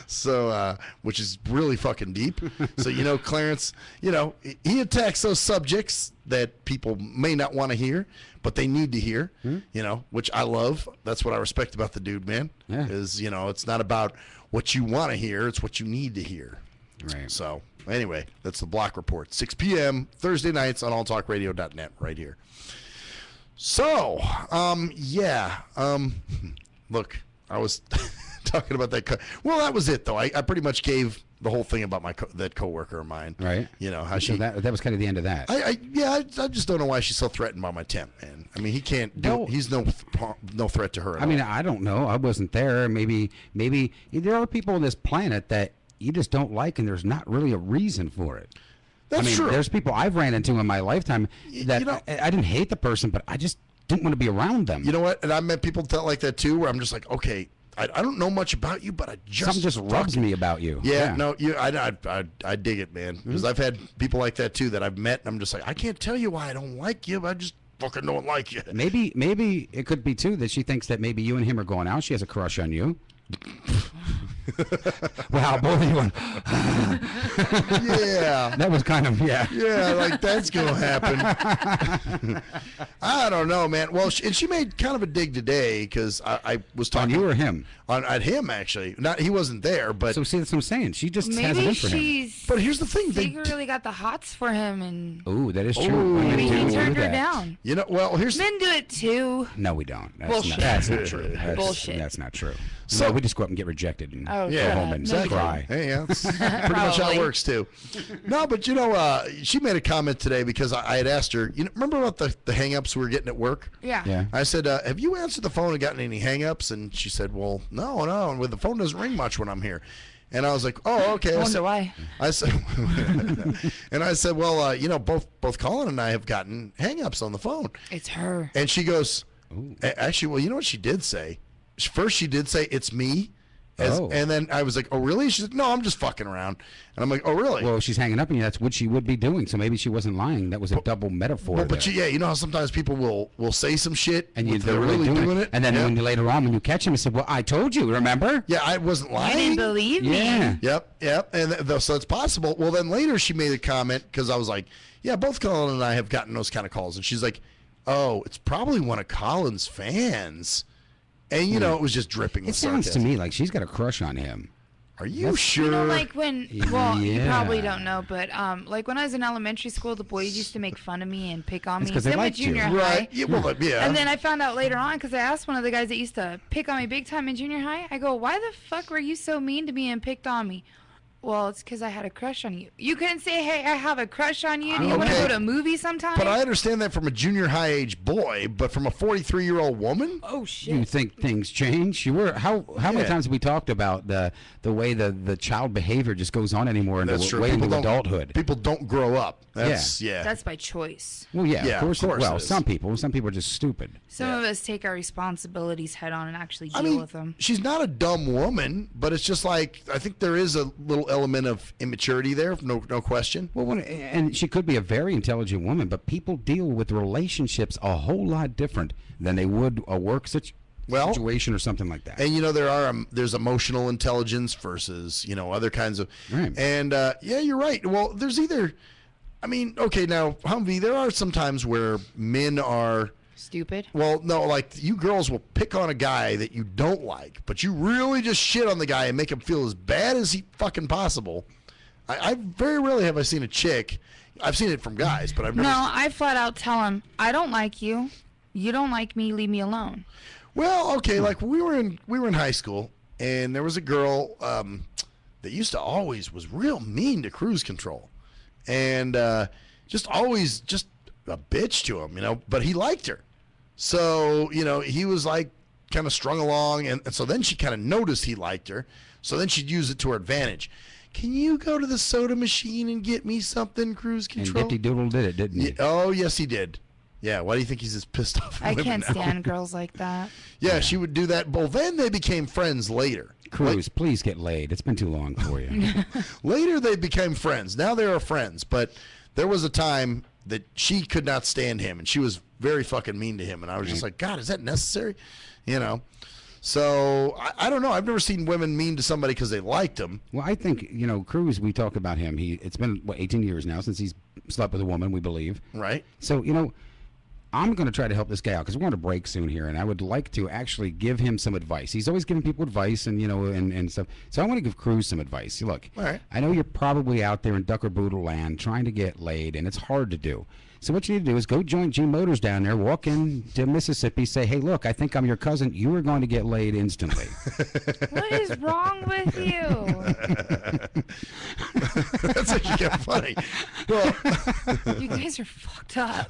So, which is really fucking deep. So, you know, Clarence, you know, he attacks those subjects that people may not want to hear, but they need to hear, you know, which I love. That's what I respect about the dude, man. Yeah. Is, you know, it's not about what you want to hear, it's what you need to hear. Right. So, anyway, that's the Block Report. 6 p.m. Thursday nights on alltalkradio.net right here. So, look, I was talking about that. Well, that was it, though. I pretty much gave the whole thing about that coworker of mine. Right. You know how So she. that was kind of the end of that. I just don't know why she's so threatened by my temp, man. I mean, he can't. He's no threat to her. At I mean, all. I don't know. I wasn't there. Maybe there are people on this planet that you just don't like, and there's not really a reason for it. That's true. There's people I've ran into in my lifetime that I didn't hate the person, but I just didn't want to be around them. You know what? And I met people like that too, where I'm just like, okay, I don't know much about you, but I just something just rubs me about you. Yeah, no, I dig it, man. Because I've had people like that too that I've met, and I'm just like, I can't tell you why I don't like you, but I just fucking don't like you. Maybe it could be too that she thinks that maybe you and him are going out. She has a crush on you. Wow, both of you went, yeah. That was kind of, yeah. Yeah, like that's going to happen. I don't know, man. Well, she made kind of a dig today because I was talking. On you or him? At him, actually. He wasn't there, but. So, see, that's what I'm saying. She just has it Maybe in for him. she's But here's the thing. secretly got the hots for him, and Ooh, that is true. Women maybe he do turned her that. down. You know, well, here's. Men do it too. No, we don't. Bullshit. That's not true. Bullshit. That's not true. So- No, we just go up and get rejected and Oh, go yeah. home and Exactly. cry. Hey, yeah, that's pretty much how it Probably. works too. No, but you know, she made a comment today because I had asked her. You know, remember about the hang-ups we were getting at work? Yeah. Yeah. I said, "Have you answered the phone and gotten any hang-ups?" And she said, "Well, no. And the phone doesn't ring much when I'm here." And I was like, "Oh, okay." I wonder why. I said, and I said, "Well, you know, both Colin and I have gotten hang-ups on the phone." It's her. And she goes, "Actually, well, you know what she did say? First, she did say it's me." And then I was like, "Oh, really?" She said, "No, I'm just fucking around." And I'm like, "Oh, really?" Well, she's hanging up on you. That's what she would be doing. So maybe she wasn't lying. That was a double metaphor. Well, but there. you know how sometimes people will say some shit and if they're really doing it. And then Yeah. when you later on, when you catch him, you said, "Well, I told you. Remember?" Yeah, I wasn't lying. You didn't believe me. Yeah. Yep. And so it's possible. Well, then later she made a comment because I was like, "Yeah, both Colin and I have gotten those kind of calls," and she's like, "Oh, it's probably one of Colin's fans." And you know, it was just dripping It with sounds to sarcasm. me like she's got a crush on him. Are you sure? You know, like when, well, you Yeah. probably don't know, but like when I was in elementary school, the boys used to make fun of me and pick on It's me. 'cause they Then with liked you. junior high. Right. Yeah, well, yeah. And then I found out later on because I asked one of the guys that used to pick on me big time in junior high. I go, "Why the fuck were you so mean to me and picked on me?" Well, it's because I had a crush on you. You couldn't say, "Hey, I have a crush on you. Do you want to Okay. go to a movie sometime?" But I understand that from a junior high age boy, but from a 43-year-old woman? Oh shit. You think things change? You were how many Yeah. times have we talked about the way the child behavior just goes on anymore into That's true. way into People don't- adulthood? People don't grow up. That's yeah. That's by choice. Well, yeah, Yeah, of course. of course Well, it is. some people are just stupid. Some of us take our responsibilities head on and actually deal I mean, with them. she's not a dumb woman, but it's just like I think there is a little element of immaturity there, no question. Well, and she could be a very intelligent woman, but people deal with relationships a whole lot different than they would a work situation or something like that. And you know there's emotional intelligence versus other kinds of. Right. And yeah, you're right. Well, there's either. I mean, okay, now Humvee, there are some times where men are. Stupid. Well, no, like you girls will pick on a guy that you don't like, but you really just shit on the guy and make him feel as bad as he fucking possible. I very rarely have I seen a chick. I've seen it from guys, but I've never. No, I flat out tell him, "I don't like you. You don't like me. Leave me alone." Well, okay, like we were in high school, and there was a girl that used to always was real mean to cruise control, and just always just a bitch to him, but he liked her. So, he was like kind of strung along, and so then she kind of noticed he liked her, so then she'd use it to her advantage. Can you go to the soda machine and get me something, cruise control? And Dipty Doodle did it, didn't he? Yeah, oh, yes, he did. Yeah, why do you think he's just pissed off? at I women can't now? stand girls like that. Yeah, she would do that. Well, then they became friends later. Cruz, please get laid. It's been too long for you. Later they became friends. Now they are friends. But there was a time that she could not stand him, and she was very fucking mean to him. And I was just like, God, is that necessary? So I don't know. I've never seen women mean to somebody because they liked him. Well, I think, Cruz, we talk about him. It's been, 18 years now since he's slept with a woman, we believe. Right. So, I'm going to try to help this guy out because we're going to break soon here, and I would like to actually give him some advice. He's always giving people advice and, and stuff. So I want to give Cruz some advice. Look, all right. I know you're probably out there in Ducker Boodle land trying to get laid, and it's hard to do. So what you need to do is go join G Motors down there, walk into Mississippi, say, hey, look, I think I'm your cousin. You are going to get laid instantly. What is wrong with you? That's actually kind of funny. Well, you guys are fucked up.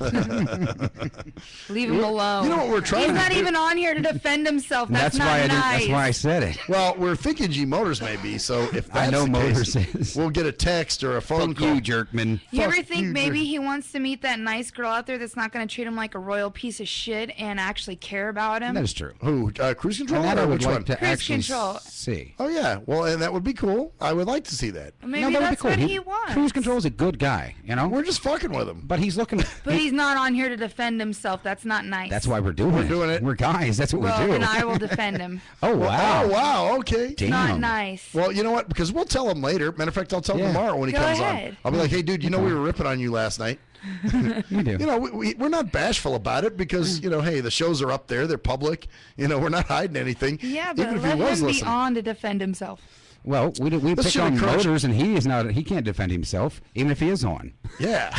Leave him alone. You know what we're trying He's to not do? even on here to defend himself. That's not nice. That's why I said it. Well, we're thinking G Motors may be, so if that's I know the Motors case, is. we'll get a text or a phone call. You, Jerkman. You ever Fuck think you, maybe Jerk. he wants to meet that nice girl out there that's not going to treat him like a royal piece of shit and actually care about him? That is true. Who? Cruise Control? And that Or I would which like one? to Cruise actually Control. see. Oh, yeah. Well, and that would be cool. I would like to see that. Maybe that would be that's cool. what he wants. Cruise Control is a good guy, We're just fucking with him. But he's looking. But he's not on here to defend himself. That's not nice. That's why we're doing it. We're guys. That's what well, we do. and I will defend him. Oh, wow. Oh, wow. Okay. Damn. Not nice. Well, you know what? Because we'll tell him later. Matter of fact, I'll tell him Yeah. tomorrow when he Go comes ahead. on. I'll be like, hey, dude, we were ripping on you last night. You do. We're not bashful about it because, hey, the shows are up there. They're public. We're not hiding anything. Yeah, but Even if let he was him be listening. on to defend himself. Well, we This pick should on encourage- Motors, and he can't defend himself, even if he is on. Yeah.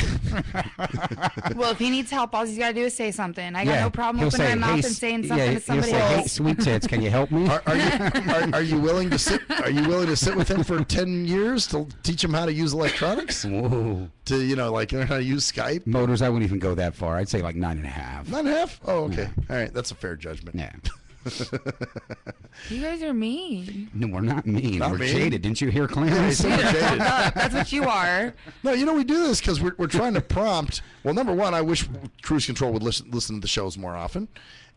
Well, if he needs help, all he's got to do is say something. I got Yeah. no problem He'll opening say, my mouth "Hey, and saying yeah, something to he'll somebody say, hey, else. sweet tits, can you help me? Are you willing to sit? Are you willing to sit with him for 10 years to teach him how to use electronics? Whoa. To learn how to use Skype? Motors, I wouldn't even go that far. I'd say like 9.5. 9.5? Oh, okay. All right, that's a fair judgment. Yeah. You guys are mean. No, we're not mean. Not we're mean. jaded. Didn't you hear Clarence? Yeah, he's jaded. That's what you are. No, we do this because we're trying to prompt. Well, number one, I wish Cruise Control would listen to the shows more often,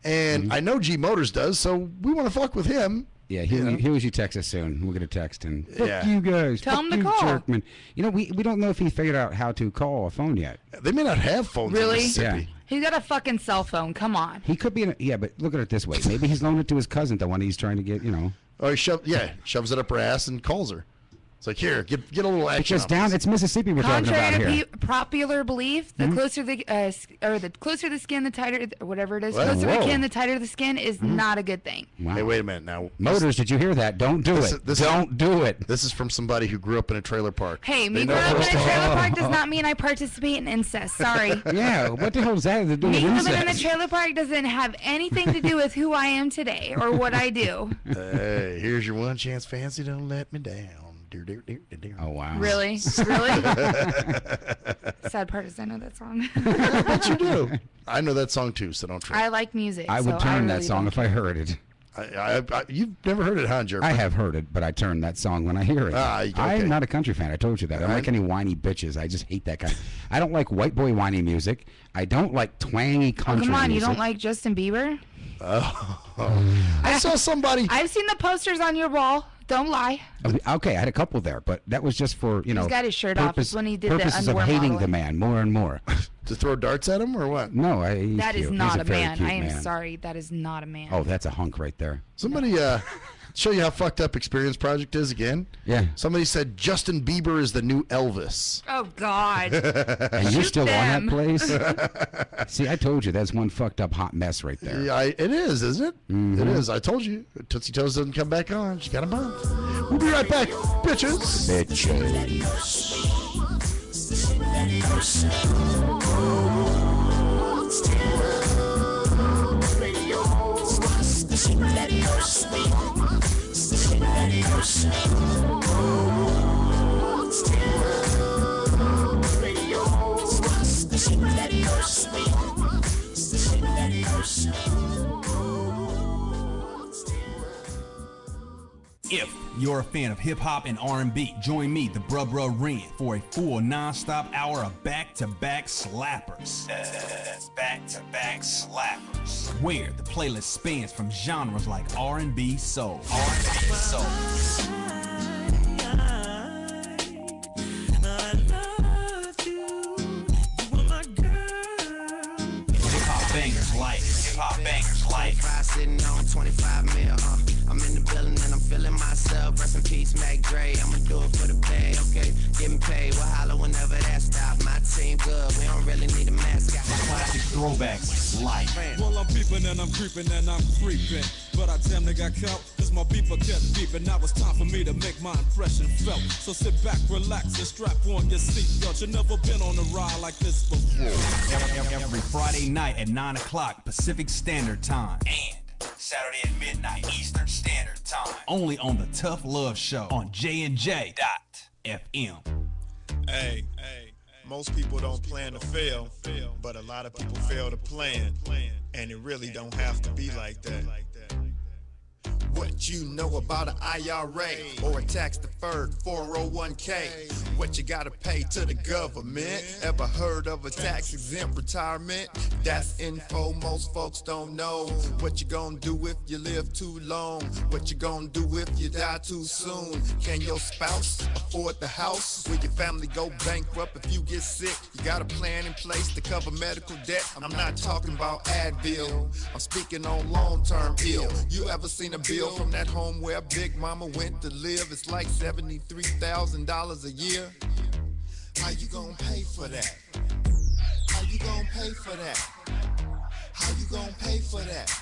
and I know G Motors does, so we want to fuck with him. Yeah, he was you text us soon. We'll get a text and fuck Yeah. you guys. Tell fuck him to you, call. Jerkman. We don't know if he figured out how to call a phone yet. They may not have phones Really? in Mississippi. He's got a fucking cell phone. Come on. He could be but look at it this way. Maybe he's loaned it to his cousin, the one he's trying to get, Oh, he shoves it up her ass and calls her. It's like, here, get a little action. Because down, it's Mississippi we're talking Contrary about to here. popular belief, the closer the closer the skin, the tighter, whatever it is. What? Closer the Whoa. skin, the tighter the skin is not a good thing. Wow. Hey, wait a minute now. Motors, did you hear that? Don't do it. Don't do it. This is from somebody who grew up in a trailer park. Hey, me They know growing up in a first- trailer park does not mean I participate in incest. Sorry. Yeah, what the hell does that have to do with Me living in a incest? trailer park doesn't have anything to do with who I am today or what I do. Hey, here's your one chance, fancy. Don't let me down. Oh, wow. Really? Really? Sad part is I know that song. I bet you do. I know that song too, so don't try. I like music. I would so turn that really song don't if I heard it. You've never heard it, huh, Jerk? I have heard it, but I turn that song when I hear it. Ah, okay. I'm not a country fan. I told you that. I don't like any whiny bitches. I just hate that kind. I don't like white boy whiny music. I don't like twangy country Come on, you music. don't like Justin Bieber? I saw somebody. I've seen the posters on your wall. Don't lie. Okay, I had a couple there, but that was just for, He's got his shirt off when he did the purposes of underwear hating modeling. the man more and more. To throw darts at him or what? No, he's That is cute. not He's a very man. cute I am man. sorry. That is not a man. Oh, that's a hunk right there. Somebody show you how fucked up Experience Project is again. Yeah. Somebody said Justin Bieber is the new Elvis. Oh, God. And you're Shoot still them. on that place? See, I told you, that's one fucked up hot mess right there. Yeah, it is, isn't it? Mhm. It is. I told you. Tootsie Toes doesn't come back on. She got a month. We'll be right back, bitches. If you're a fan of hip-hop and R&B, join me, the Bruh Ren, for a full non-stop hour of back-to-back slappers. Back-to-back slappers. Where the playlist spans from genres like R&B, soul, hip-hop bangers like Sitting on 25 mil, I'm in the building and I'm feeling myself. Rest in peace, Mac Dre. I'ma do it for the pay, okay? Getting paid, we'll holler whenever that stop. My team seem good. We don't really need a mascot. Classic throwbacks, life. Well, I'm peeping and I'm creeping and I'm creeping. But I damn near got caught, cause my beeper kept beeping. Now it's time for me to make my impression felt. So sit back, relax, and strap on your seatbelt. You've never been on a ride like this before. Every Friday night at 9 o'clock Pacific Standard Time. And Saturday at midnight Eastern Standard Time. Only on the Tough Love Show on JNJ.FM. Hey, most people don't plan to fail, but a lot of people fail to plan, and it really don't have to be like that. What you know about an IRA or a tax-deferred 401k? What you gotta pay to the government? Ever heard of a tax-exempt retirement? That's info most folks don't know. What you gonna do if you live too long? What you gonna do if you die too soon? Can your spouse afford the house? Will your family go bankrupt if you get sick? You got a plan in place to cover medical debt? I'm not talking about Advil, I'm speaking on long-term ill. You ever seen a bill from that home where Big Mama went to live? It's like $73,000 a year. How you gonna pay for that? How you gonna pay for that? How you gonna pay for that?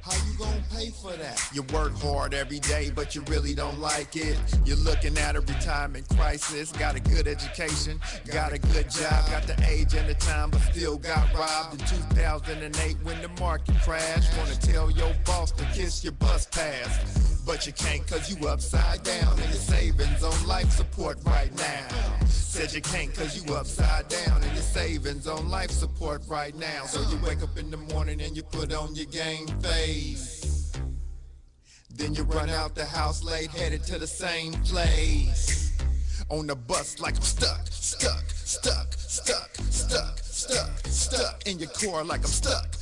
How you gonna pay for that? You work hard every day, but you really don't like it. You're looking at a retirement crisis. Got a good education, got a good job, got the age and the time, but still got robbed in 2008 when the market crashed. Wanna tell your boss to kiss your bus pass, but you can't cause you upside down and your savings on life support right now. Said you can't cause you upside down and your savings on life support right now. So you wake up in the morning and you put on your game face. Then you run out the house late, headed to the same place. On the bus like I'm stuck in your car like I'm stuck.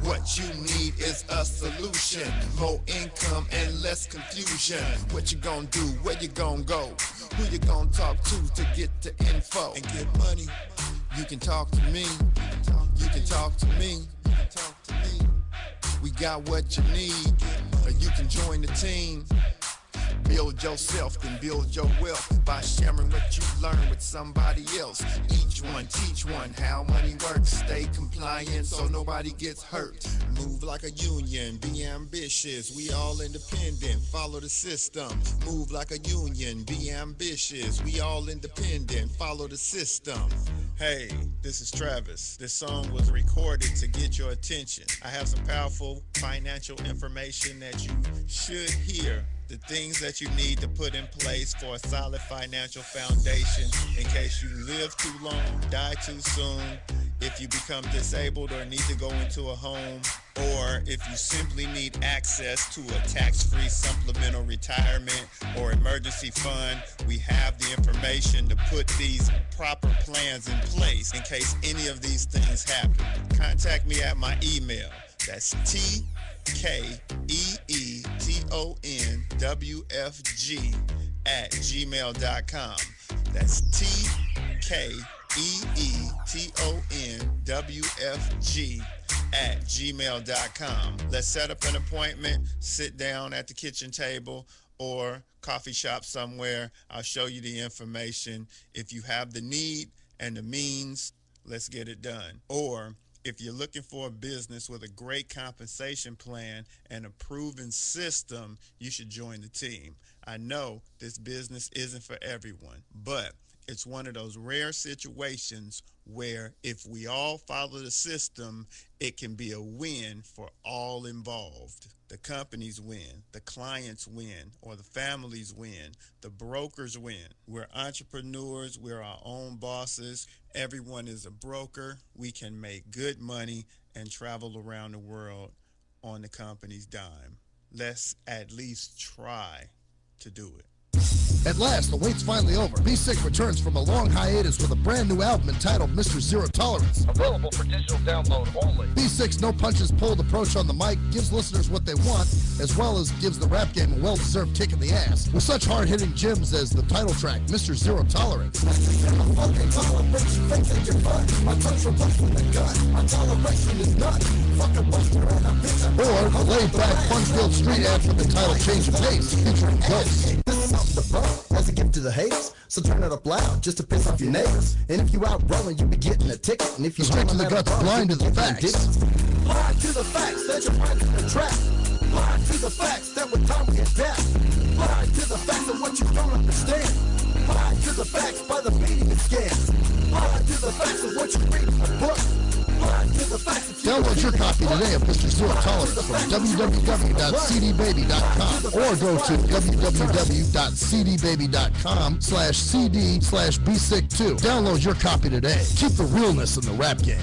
What you need is a solution, more income and less confusion. What you gonna do, where you gonna go, who you gonna talk to get the info and get money. You can talk to me, you can talk to me, we got what you need, or you can join the team. Build yourself, then build your wealth by sharing what you learn with somebody else. Each one, teach one how money works. Stay compliant so nobody gets hurt. Move like a union, be ambitious. We all independent, follow the system. Move like a union, be ambitious. We all independent, follow the system. Hey, this is Travis. This song was recorded to get your attention. I have some powerful financial information that you should hear. The things that you need to put in place for a solid financial foundation in case you live too long, die too soon, if you become disabled or need to go into a home, or if you simply need access to a tax-free supplemental retirement or emergency fund. We have the information to put these proper plans in place in case any of these things happen. Contact me at my email. That's TKEETONWFG@gmail.com. That's TKEETONWFG@gmail.com. Let's set up an appointment, sit down at the kitchen table or coffee shop somewhere. I'll show you the information. If you have the need and the means, let's get it done. Or if you're looking for a business with a great compensation plan and a proven system, you should join the team. I know this business isn't for everyone, but it's one of those rare situations where if we all follow the system, it can be a win for all involved. The companies win, the clients win, or the families win, the brokers win. We're entrepreneurs, we're our own bosses. Everyone is a broker. We can make good money and travel around the world on the company's dime. Let's at least try to do it. At last, the wait's finally over. Be Sick returns from a long hiatus with a brand new album entitled Mr. Zero Tolerance. Available for digital download only. Be Sick's no punches pulled approach on the mic gives listeners what they want, as well as gives the rap game a well-deserved kick in the ass. With such hard-hitting gems as the title track, Mr. Zero Tolerance. My toleration is none. Fucking buster and a bitch. Or the laid-back Funfield street ad for the title Change of Pace, featuring Ghost. This is the bro. to the haters, so turn it up loud just to piss off your neighbors. And if you out rolling, you be getting a ticket. And if you Straight to the guts, blind to the facts. Blind to the facts that your mind is a trap. Blind to the facts that with time we adapt. Blind to the facts of what you don't understand. Blind to the facts by the media scans. Blind to the facts of what you read in the book. Blind to the facts of Download your copy today of Mr. Zero Tolerance from www.cdbaby.com or go to www.cdbaby.com/cd/bsick2. Download your copy today. Keep the realness in the rap game.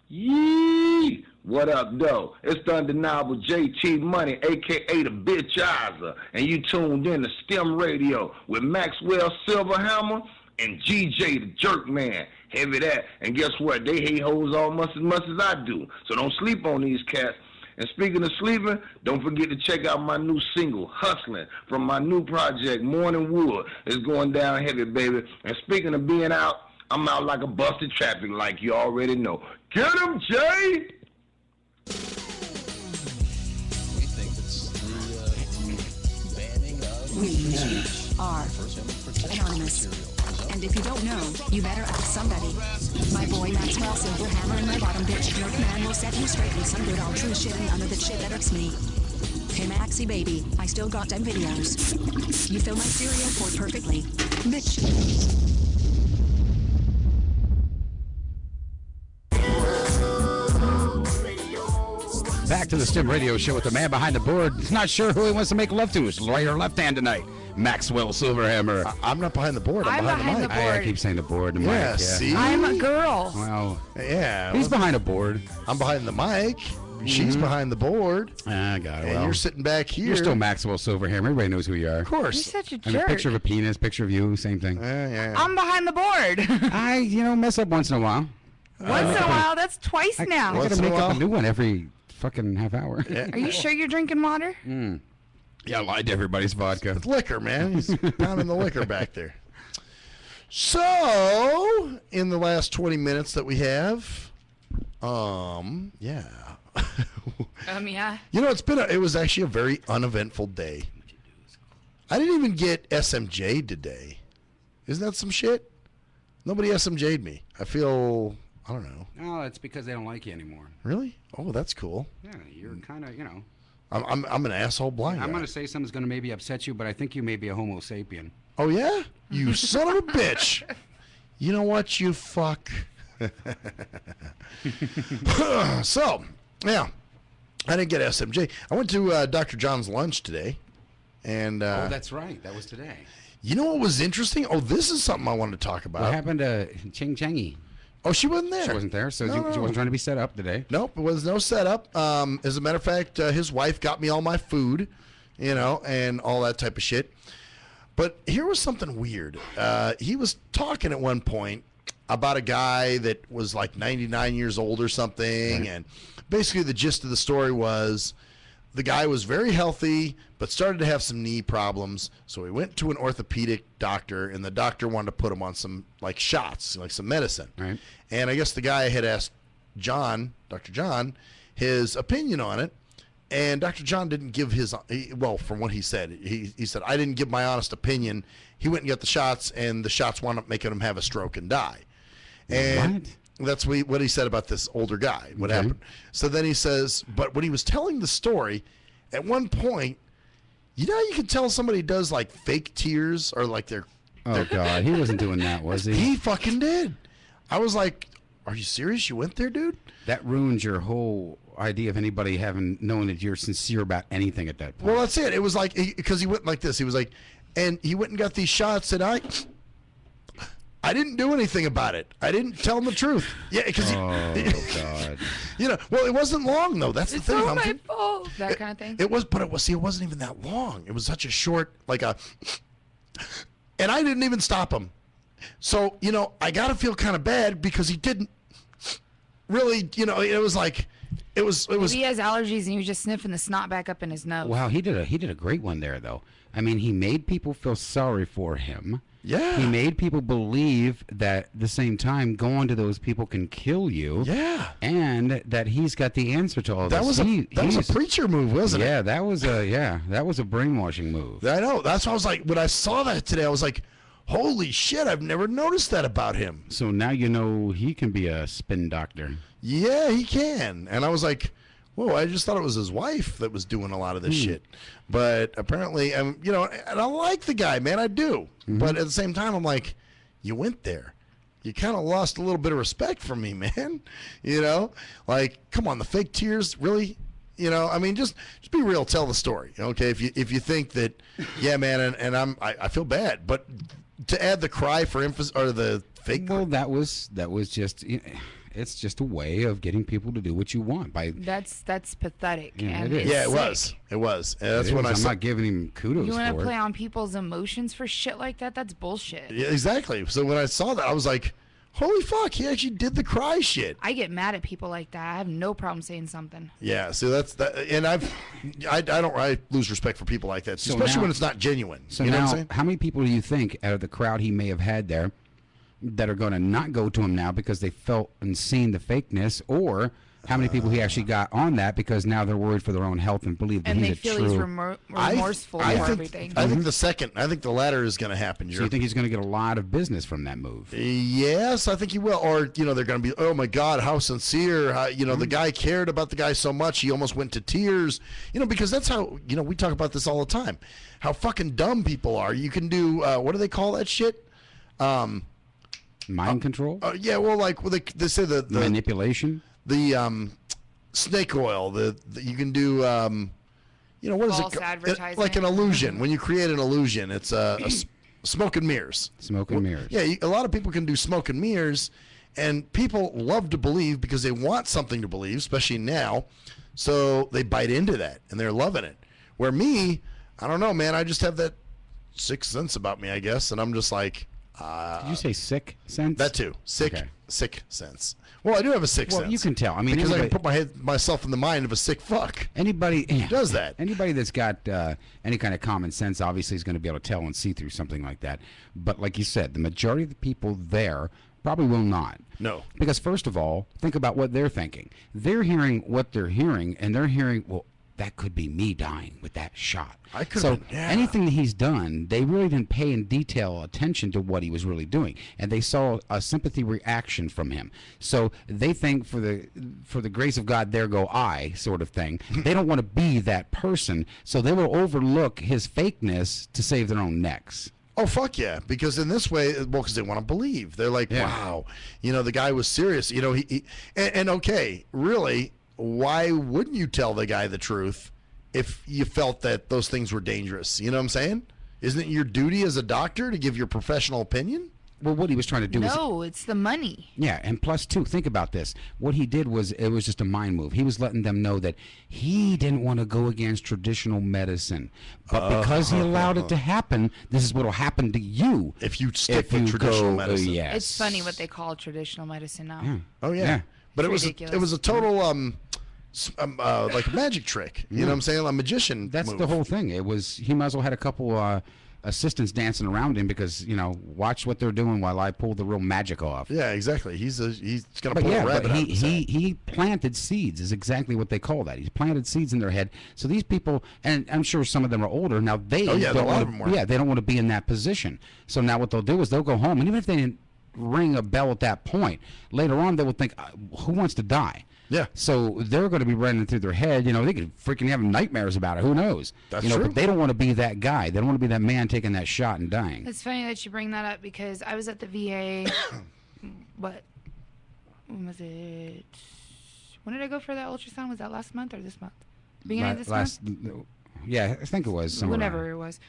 Yee! What up, though? It's the undeniable JT Money, a.k.a. the Bitchizer, and you tuned in to STIM Radio with Maxwell Silverhammer and GJ the Jerk Man. Heavy that. And guess what? They hate hoes almost as much as I do. So don't sleep on these cats. And speaking of sleeping, don't forget to check out my new single, Hustling, from my new project, Morning Wood. It's going down heavy, baby. And speaking of being out, I'm out like a busted traffic like you already know. Get him, Jay! We think it's the banning of We are anonymous. And if you don't know, you better ask somebody. My boy Maxwell Silverhammer and my bottom bitch jerk man will set you straight with some good old true shit and none of the shit that irks me. Hey Maxie baby, I still got them videos. You fill my cereal port perfectly. Bitch. Back to the STIM radio show with the man behind the board. He's not sure who he wants to make love to. His right or left hand tonight. Maxwell Silverhammer. I'm not behind the board. I'm behind the mic. I keep saying the board. The mic, yeah. See? I'm a girl. Well, yeah. He's behind a board. I'm behind the mic. She's behind the board. I got it. And you're sitting back here. You're still Maxwell Silverhammer. Everybody knows who you are. Of course. You're such a I mean, jerk. picture of a penis, picture of you, same thing. Yeah. I'm behind the board. I, mess up once in a while. Once in a while? That's twice now. I gotta make up a new one every fucking half hour. Are you sure you're drinking water? Yeah, I lied to everybody's vodka. It's liquor, man. He's pounding the liquor back there. So, in the last 20 minutes that we have, yeah. Yeah. It was actually a very uneventful day. I didn't even get SMJ'd today. Isn't that some shit? Nobody SMJ'd me. I don't know. No, it's because they don't like you anymore. Really? Oh, that's cool. Yeah, you're kind of, I'm an asshole blind guy. I'm going to say something's going to maybe upset you, but I think you may be a homo sapien. Oh, yeah? You son of a bitch. You know what, you fuck? So, yeah. I didn't get SMJ. I went to Dr. John's lunch today. And oh, that's right. That was today. You know what was interesting? Oh, this is something I wanted to talk about. What happened to Ching Changy? Oh, she wasn't there. She wasn't there, so No. she wasn't trying to be set up today. Nope, it was no setup. As a matter of fact, his wife got me all my food, and all that type of shit. But here was something weird. He was talking at one point about a guy that was like 99 years old or something, and basically the gist of the story was the guy was very healthy but started to have some knee problems, so he went to an orthopedic doctor, and the doctor wanted to put him on some shots, like some medicine. Right. And I guess the guy had asked Dr. John, his opinion on it, and Dr. John didn't give from what he said, he said, I didn't give my honest opinion. He went and got the shots, and the shots wound up making him have a stroke and die. And that's what he said about this older guy, what happened. So then he says, but when he was telling the story, at one point, you can tell somebody does like fake tears or like their... Oh, God. He wasn't doing that, was he? He fucking did. I was like, are you serious? You went there, dude? That ruins your whole idea of anybody having known that you're sincere about anything at that point. Well, that's it. It was like, because he went like this. He was like, and he went and got these shots, and I didn't do anything about it. I didn't tell him the truth. Yeah, because God. Well, it wasn't long though. That's the thing. It's all my fault. That kind of thing. It was, but it wasn't even that long. It was such a short, and I didn't even stop him. So I got to feel kind of bad because he didn't really. It was like It was. Maybe he has allergies and he was just sniffing the snot back up in his nose. Wow, he did a great one there, though. I mean, he made people feel sorry for him. Yeah. He made people believe that at the same time going to those people can kill you. Yeah. And that he's got the answer to all That this. was a preacher move, wasn't it? Yeah, that was a brainwashing move. I know. That's why I was like, when I saw that today, I was like, holy shit, I've never noticed that about him. So now you know he can be a spin doctor. Yeah, he can. And I was like, whoa, I just thought it was his wife that was doing a lot of this shit. But apparently, you know, and I like the guy, man, I do. But at the same time, I'm like, you went there. You kind of lost a little bit of respect from me, man. You know? Like, come on, the fake tears, really? You know, I mean, just be real, tell the story, okay? If you think that, yeah, man, and I feel bad, but to add the cry for emphasis, or the fake. Well, that was just. It's just a way of getting people to do what you want. That's pathetic. Yeah, and it is. it's Yeah, it sick. was. It was. And that's when I'm not giving him kudos You want for to play it. on people's emotions for shit like that? That's bullshit. Yeah, exactly. So when I saw that, I was like, holy fuck, he actually did the cry shit. I get mad at people like that. I have no problem saying something. Yeah, so that's that, and I lose respect for people like that, So especially now- when it's not genuine. So you know now, what I'm saying? how many people do you think out of the crowd he may have had there that are going to not go to him now because they felt and seen the fakeness, or how many people he actually got on that because now they're worried for their own health and believe that And he's they a feel true... he's remorseful for everything. I think the second. I think the latter is going to happen. So you think he's going to get a lot of business from that move? Yes, I think he will. Or, you know, they're going to be, oh my God, how sincere. How, you know, the guy cared about the guy so much he almost went to tears. You know, because that's how, you know, we talk about this all the time. How fucking dumb people are. You can do, what do they call that shit? Mind control? Yeah, well, like they say the manipulation, the snake oil. The you can do, you know, what is False it? advertising. Like an illusion. When you create an illusion, it's smoke and mirrors. Smoke and mirrors. Yeah, a lot of people can do smoke and mirrors, and people love to believe because they want something to believe, especially now. So they bite into that, and they're loving it. Where me, I don't know, man. I just have that sixth sense about me, I guess, and I'm just like. Did you say sick sense? That too. Sick sense. Well, I do have a sick sense. Well, you can tell. I mean, because I can put myself in the mind of a sick fuck. Anybody does that. Anybody that's got any kind of common sense obviously is going to be able to tell and see through something like that. But like you said, the majority of the people there probably will not. No. Because first of all, think about what they're thinking. They're hearing what they're hearing, and they're hearing, well, that could be me dying with that shot. So anything that he's done, they really didn't pay in detail attention to what he was really doing, and they saw a sympathy reaction from him. So they think for the grace of God, there go I, sort of thing. They don't want to be that person, so they will overlook his fakeness to save their own necks. Oh, fuck yeah. Because in this way, well, because they want to believe. They're like, wow, you know, the guy was serious. You know, and okay, really, why wouldn't you tell the guy the truth if you felt that those things were dangerous? You know what I'm saying? Isn't it your duty as a doctor to give your professional opinion? Well, what he was trying to do No, it's the money. Yeah, and plus two, think about this. What he did was, it was just a mind move. He was letting them know that he didn't want to go against traditional medicine. But because he allowed it to happen, this is what will happen to you. If you stick with traditional medicine. Yes. It's funny what they call traditional medicine now. Yeah. Oh, yeah. Yeah. But It's it was a total, like a magic trick. You know what I'm saying? A magician That's move. the whole thing. It was, he might as well had a couple assistants dancing around him because, you know, watch what they're doing while I pull the real magic off. Yeah, exactly. He's going to But pull yeah, a rabbit but out of his hat. he planted seeds is exactly what they call that. He's planted seeds in their head. So these people, and I'm sure some of them are older now. They Oh, yeah, a don't lot want of them to, were. yeah, they don't want to be in that position. So now what they'll do is they'll go home, and even if they didn't ring a bell at that point, later on they will think, who wants to die? Yeah. So they're going to be running through their head. You know, they could freaking have nightmares about it. Who knows? That's you know, true. But they don't want to be that guy. They don't want to be that man taking that shot and dying. It's funny that you bring that up because I was at the VA. When was it? When did I go for that ultrasound? Was that last month or this month? Beginning of this month? Yeah, I think it was. somewhere Whenever around. it was.